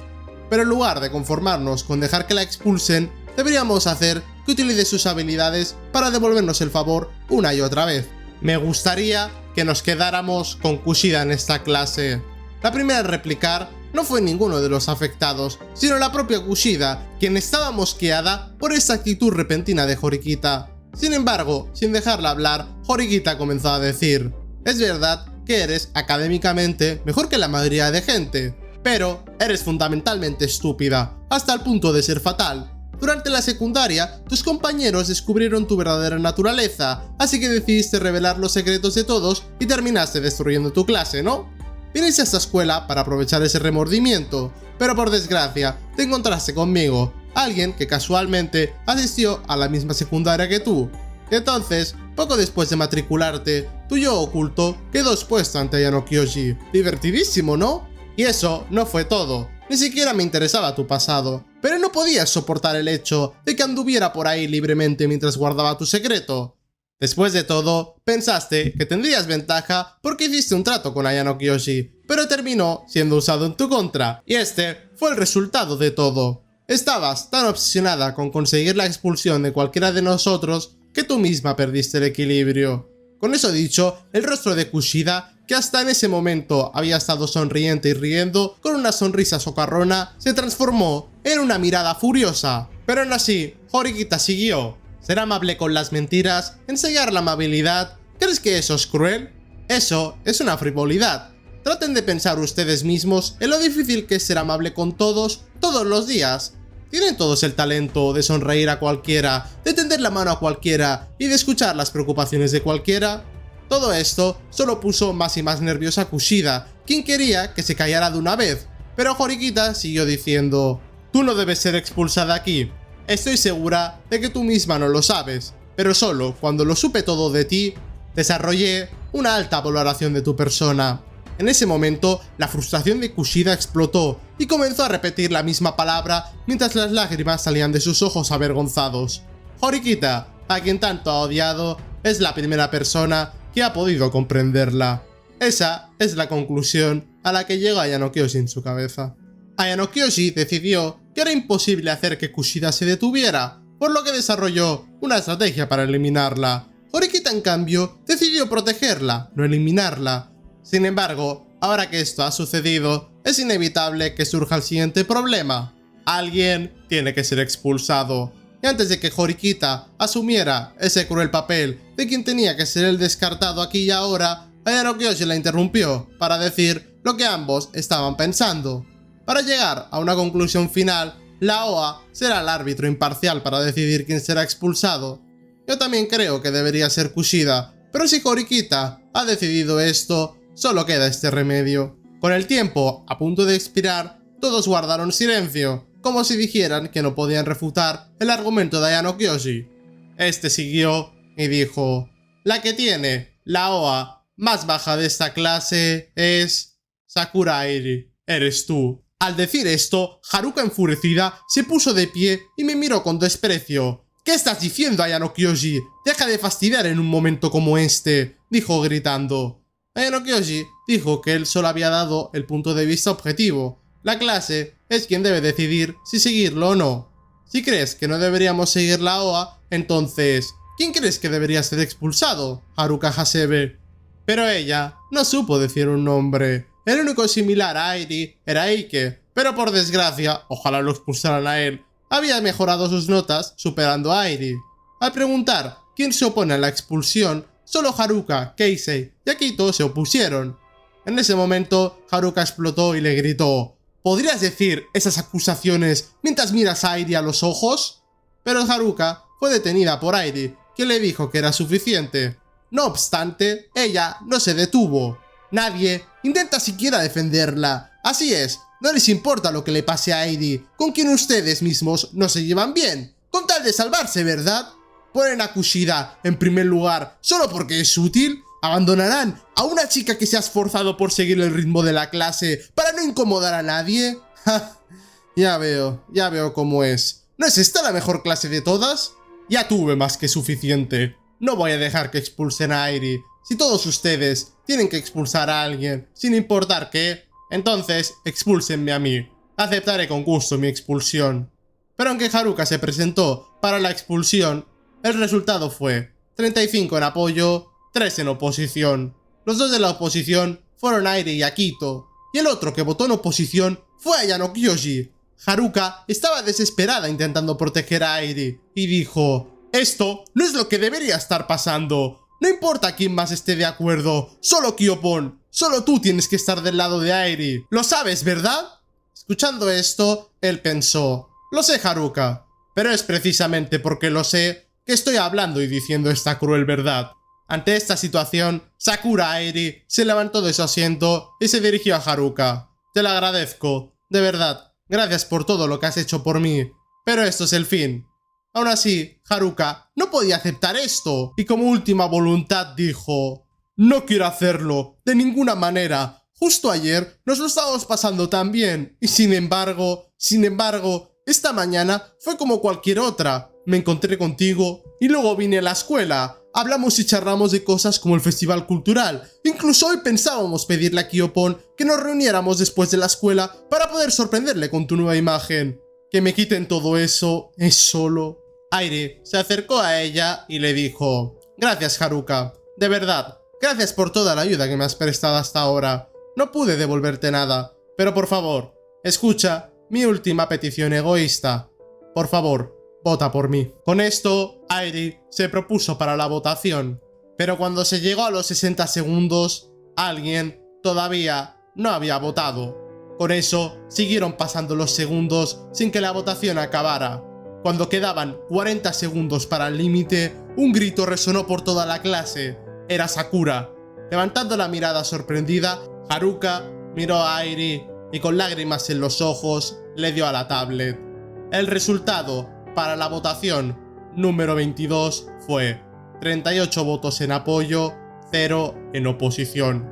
Pero en lugar de conformarnos con dejar que la expulsen, deberíamos hacer que utilice sus habilidades para devolvernos el favor una y otra vez. Me gustaría que nos quedáramos con Kushida en esta clase. La primera en replicar no fue ninguno de los afectados, sino la propia Kushida, quien estaba mosqueada por esta actitud repentina de Horikita. Sin embargo, sin dejarla hablar, Horikita comenzó a decir: es verdad que eres académicamente mejor que la mayoría de gente, pero eres fundamentalmente estúpida, hasta el punto de ser fatal. Durante la secundaria, tus compañeros descubrieron tu verdadera naturaleza, así que decidiste revelar los secretos de todos y terminaste destruyendo tu clase, ¿no? Viniste a esta escuela para aprovechar ese remordimiento, pero por desgracia, te encontraste conmigo, alguien que casualmente asistió a la misma secundaria que tú. Entonces, poco después de matricularte, tu yo oculto quedó expuesto ante Ayano Kyoshi. Divertidísimo, ¿no? Y eso no fue todo. Ni siquiera me interesaba tu pasado, pero no podías soportar el hecho de que anduviera por ahí libremente mientras guardaba tu secreto. Después de todo, pensaste que tendrías ventaja porque hiciste un trato con Ayano Kyoshi, pero terminó siendo usado en tu contra, y este fue el resultado de todo. Estabas tan obsesionada con conseguir la expulsión de cualquiera de nosotros que tú misma perdiste el equilibrio. Con eso dicho, el rostro de Kushida, que hasta en ese momento había estado sonriente y riendo con una sonrisa socarrona, se transformó en una mirada furiosa. Pero aún así, Horikita siguió. ¿Ser amable con las mentiras? ¿Enseñar la amabilidad? ¿Crees que eso es cruel? Eso es una frivolidad. Traten de pensar ustedes mismos en lo difícil que es ser amable con todos los días. ¿Tienen todos el talento de sonreír a cualquiera, de tender la mano a cualquiera y de escuchar las preocupaciones de cualquiera? Todo esto solo puso más y más nerviosa a Kushida, quien quería que se callara de una vez. Pero Horikita siguió diciendo: tú no debes ser expulsada aquí. Estoy segura de que tú misma no lo sabes, pero solo cuando lo supe todo de ti, desarrollé una alta valoración de tu persona. En ese momento, la frustración de Kushida explotó y comenzó a repetir la misma palabra mientras las lágrimas salían de sus ojos avergonzados. Horikita, a quien tanto ha odiado, es la primera persona que ha podido comprenderla. Esa es la conclusión a la que llega Ayano Kyoshi en su cabeza. Ayano Kyoshi decidió que era imposible hacer que Kushida se detuviera, por lo que desarrolló una estrategia para eliminarla. Horikita, en cambio, decidió protegerla, no eliminarla. Sin embargo, ahora que esto ha sucedido, es inevitable que surja el siguiente problema. Alguien tiene que ser expulsado. Y antes de que Horikita asumiera ese cruel papel de quien tenía que ser el descartado aquí y ahora, Ayano Kyoshi la interrumpió para decir lo que ambos estaban pensando. Para llegar a una conclusión final, la OA será el árbitro imparcial para decidir quién será expulsado. Yo también creo que debería ser Kushida, pero si Horikita ha decidido esto, solo queda este remedio. Con el tiempo a punto de expirar, todos guardaron silencio, como si dijeran que no podían refutar el argumento de Ayano Kyoshi. Este siguió y dijo: la que tiene la OA más baja de esta clase es Sakura Airi, eres tú. Al decir esto, Haruka, enfurecida, se puso de pie y me miró con desprecio. ¿Qué estás diciendo, Ayano Kyoshi? Deja de fastidiar en un momento como este, dijo gritando. Ayano Kyoshi dijo que él solo había dado el punto de vista objetivo. La clase es quien debe decidir si seguirlo o no. Si crees que no deberíamos seguir la OA, entonces, ¿quién crees que debería ser expulsado? Haruka Hasebe. Pero ella no supo decir un nombre. El único similar a Airi era Eike, pero por desgracia, ojalá lo expulsaran a él, había mejorado sus notas superando a Airi. Al preguntar quién se opone a la expulsión, solo Haruka, Keisei y Akito se opusieron. En ese momento, Haruka explotó y le gritó: ¿podrías decir esas acusaciones mientras miras a Airi a los ojos? Pero Haruka fue detenida por Airi, quien le dijo que era suficiente. No obstante, ella no se detuvo. Nadie intenta siquiera defenderla. Así es, no les importa lo que le pase a Airi, con quien ustedes mismos no se llevan bien, con tal de salvarse, ¿verdad? Ponen a Kushida en primer lugar solo porque es útil. ¿Abandonarán a una chica que se ha esforzado por seguir el ritmo de la clase para no incomodar a nadie? Ya veo cómo es. ¿No es esta la mejor clase de todas? Ya tuve más que suficiente. No voy a dejar que expulsen a Airi. Si todos ustedes tienen que expulsar a alguien, sin importar qué, entonces expúlsenme a mí. Aceptaré con gusto mi expulsión. Pero aunque Haruka se presentó para la expulsión, el resultado fue 35 en apoyo, 3 en oposición. Los dos de la oposición fueron Airi y Akito, y el otro que votó en oposición fue Ayano Kyoshi. Haruka estaba desesperada intentando proteger a Airi, y dijo: esto no es lo que debería estar pasando. No importa quién más esté de acuerdo, solo Kyopon, solo tú tienes que estar del lado de Airi. ¿Lo sabes, verdad? Escuchando esto, él pensó: lo sé, Haruka, pero es precisamente porque lo sé que estoy hablando y diciendo esta cruel verdad. Ante esta situación, Sakura Airi se levantó de su asiento y se dirigió a Haruka. Te lo agradezco, de verdad, gracias por todo lo que has hecho por mí, pero esto es el fin. Aún así, Haruka no podía aceptar esto, y como última voluntad dijo: no quiero hacerlo, de ninguna manera. Justo ayer nos lo estábamos pasando tan bien, y sin embargo, esta mañana fue como cualquier otra. Me encontré contigo, y luego vine a la escuela. Hablamos y charlamos de cosas como el festival cultural. Incluso hoy pensábamos pedirle a Kyopon que nos reuniéramos después de la escuela para poder sorprenderle con tu nueva imagen. Que me quiten todo eso es solo... Airi se acercó a ella y le dijo: gracias, Haruka. De verdad, gracias por toda la ayuda que me has prestado hasta ahora. No pude devolverte nada, pero por favor, escucha mi última petición egoísta. Por favor, vota por mí. Con esto, Airi se propuso para la votación, pero cuando se llegó a los 60 segundos, alguien todavía no había votado. Con eso, siguieron pasando los segundos sin que la votación acabara. Cuando quedaban 40 segundos para el límite, un grito resonó por toda la clase. Era Sakura. Levantando la mirada sorprendida, Haruka miró a Airi y con lágrimas en los ojos le dio a la tablet. El resultado para la votación número 22 fue 38 votos en apoyo, 0 en oposición.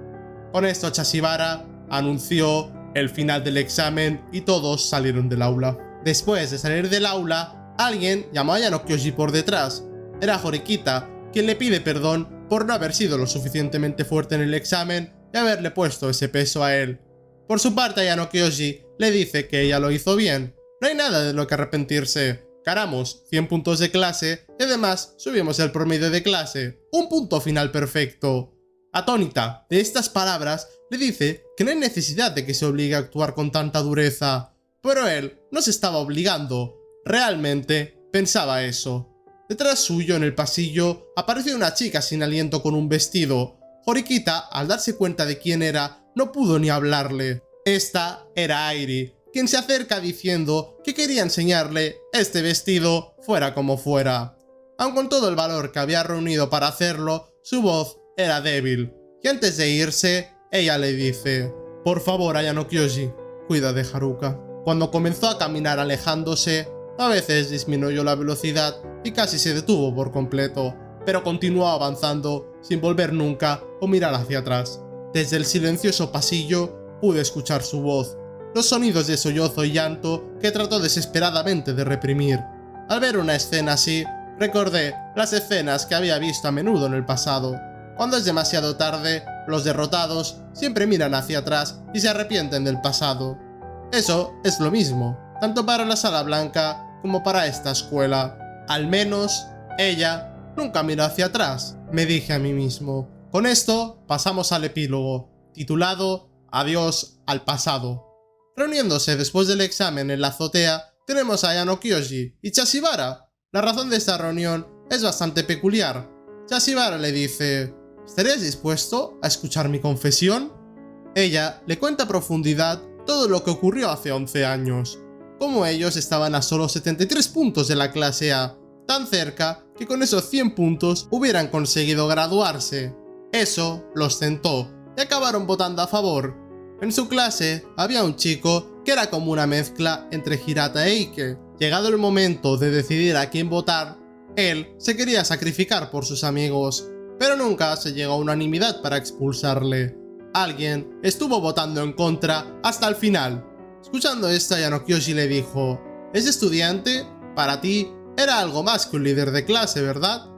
Con esto Chashibara anunció el final del examen y todos salieron del aula. Después de salir del aula, alguien llamó a Ayano Kyoshi por detrás. Era Horikita, quien le pide perdón por no haber sido lo suficientemente fuerte en el examen y haberle puesto ese peso a él. Por su parte, Ayano Kyoji le dice que ella lo hizo bien. No hay nada de lo que arrepentirse. Ganamos 100 puntos de clase y además subimos el promedio de clase. Un punto final perfecto. Atónita de estas palabras, le dice que no hay necesidad de que se obligue a actuar con tanta dureza. Pero él no se estaba obligando. Realmente pensaba eso. Detrás suyo, en el pasillo, apareció una chica sin aliento con un vestido. Horikita, al darse cuenta de quién era, no pudo ni hablarle. Esta era Airi, quien se acerca diciendo que quería enseñarle este vestido fuera como fuera. Aun con todo el valor que había reunido para hacerlo, su voz era débil, y antes de irse, ella le dice: «Por favor, Ayano Kyoji, cuida de Haruka». Cuando comenzó a caminar alejándose, a veces disminuyó la velocidad y casi se detuvo por completo, pero continuó avanzando sin volver nunca o mirar hacia atrás. Desde el silencioso pasillo pude escuchar su voz, los sonidos de sollozo y llanto que trató desesperadamente de reprimir. Al ver una escena así, recordé las escenas que había visto a menudo en el pasado. Cuando es demasiado tarde, los derrotados siempre miran hacia atrás y se arrepienten del pasado. Eso es lo mismo, tanto para la Sala Blanca como para esta escuela. Al menos, ella nunca miró hacia atrás, me dije a mí mismo. Con esto, pasamos al epílogo, titulado Adiós al pasado. Reuniéndose después del examen en la azotea, tenemos a Ayano Kyoji y Chashibara. La razón de esta reunión es bastante peculiar. Chashibara le dice: «¿Estarías dispuesto a escuchar mi confesión?». Ella le cuenta a profundidad todo lo que ocurrió hace 11 años. Como ellos estaban a solo 73 puntos de la clase A, tan cerca que con esos 100 puntos hubieran conseguido graduarse. Eso los tentó y acabaron votando a favor. En su clase había un chico que era como una mezcla entre Hirata e Ike. Llegado el momento de decidir a quién votar, él se quería sacrificar por sus amigos, pero nunca se llegó a unanimidad para expulsarle. Alguien estuvo votando en contra hasta el final. Escuchando esto, Ayano Kyoji le dijo: «Ese estudiante, para ti, era algo más que un líder de clase, ¿verdad?».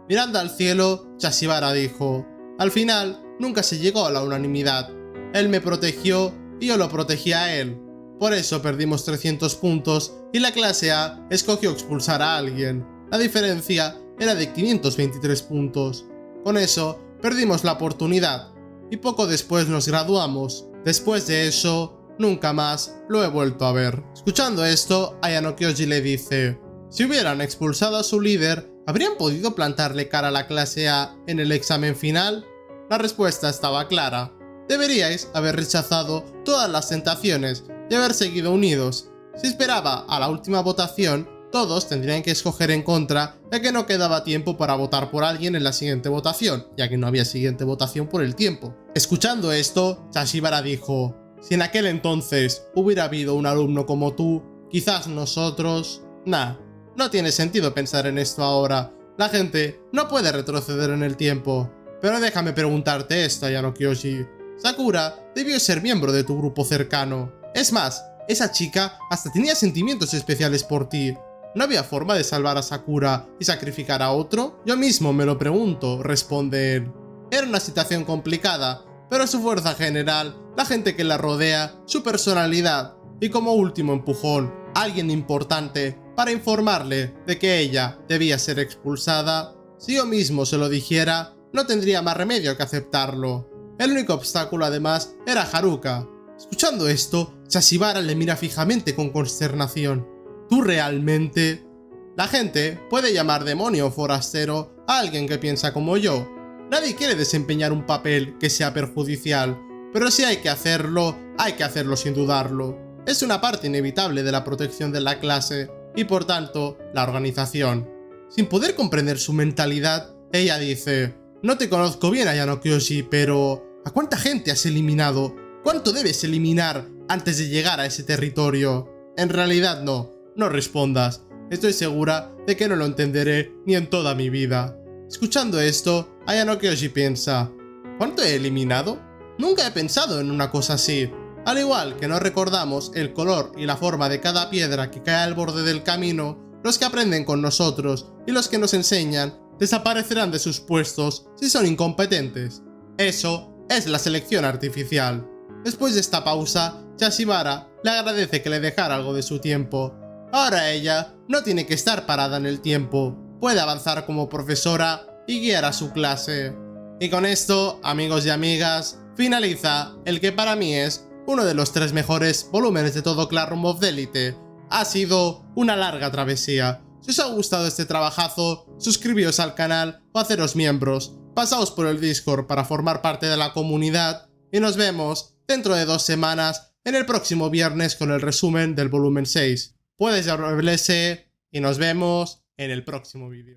Mirando al cielo, Chashibara dijo: «Al final, nunca se llegó a la unanimidad. Él me protegió y yo lo protegí a él. Por eso perdimos 300 puntos y la clase A escogió expulsar a alguien. La diferencia era de 523 puntos. Con eso, perdimos la oportunidad y poco después nos graduamos. Después de eso, nunca más lo he vuelto a ver». Escuchando esto, Ayano Kyoji le dice: «Si hubieran expulsado a su líder, ¿habrían podido plantarle cara a la clase A en el examen final?». La respuesta estaba clara: deberíais haber rechazado todas las tentaciones y haber seguido unidos. Si esperaba a la última votación, todos tendrían que escoger en contra, ya que no quedaba tiempo para votar por alguien en la siguiente votación, ya que no había siguiente votación por el tiempo». Escuchando esto, Chashibara dijo: «Si en aquel entonces hubiera habido un alumno como tú, quizás nosotros…». Nah, no tiene sentido pensar en esto ahora. La gente no puede retroceder en el tiempo. Pero déjame preguntarte esto, Ayano Kyoji. Sakura debió ser miembro de tu grupo cercano. Es más, esa chica hasta tenía sentimientos especiales por ti. ¿No había forma de salvar a Sakura y sacrificar a otro? Yo mismo me lo pregunto, responde él. Era una situación complicada, pero su fuerza general, la gente que la rodea, su personalidad y como último empujón, alguien importante para informarle de que ella debía ser expulsada. Si yo mismo se lo dijera, no tendría más remedio que aceptarlo. El único obstáculo además era Haruka. Escuchando esto, Chashibara le mira fijamente con consternación. ¿Tú realmente? La gente puede llamar demonio o forastero a alguien que piensa como yo. Nadie quiere desempeñar un papel que sea perjudicial, pero si hay que hacerlo sin dudarlo. Es una parte inevitable de la protección de la clase y por tanto la organización. Sin poder comprender su mentalidad, ella dice: «No te conozco bien, Ayano Kyoji, pero ¿a cuánta gente has eliminado? ¿Cuánto debes eliminar antes de llegar a ese territorio?». En realidad no respondas. Estoy segura de que no lo entenderé ni en toda mi vida. Escuchando esto, Ayano Kyoji piensa: ¿cuánto he eliminado? Nunca he pensado en una cosa así. Al igual que no recordamos el color y la forma de cada piedra que cae al borde del camino, los que aprenden con nosotros y los que nos enseñan desaparecerán de sus puestos si son incompetentes. Eso es la selección artificial. Después de esta pausa, Chashibara le agradece que le dejara algo de su tiempo. Ahora ella no tiene que estar parada en el tiempo, puede avanzar como profesora y guiar a su clase. Y con esto, amigos y amigas, finaliza el que para mí es uno de los 3 mejores volúmenes de todo Classroom of the Elite. Ha sido una larga travesía. Si os ha gustado este trabajazo, suscribíos al canal o haceros miembros. Pasaos por el Discord para formar parte de la comunidad y nos vemos dentro de 2 semanas en el próximo viernes con el resumen del volumen 6. Puedes ya y nos vemos en el próximo vídeo.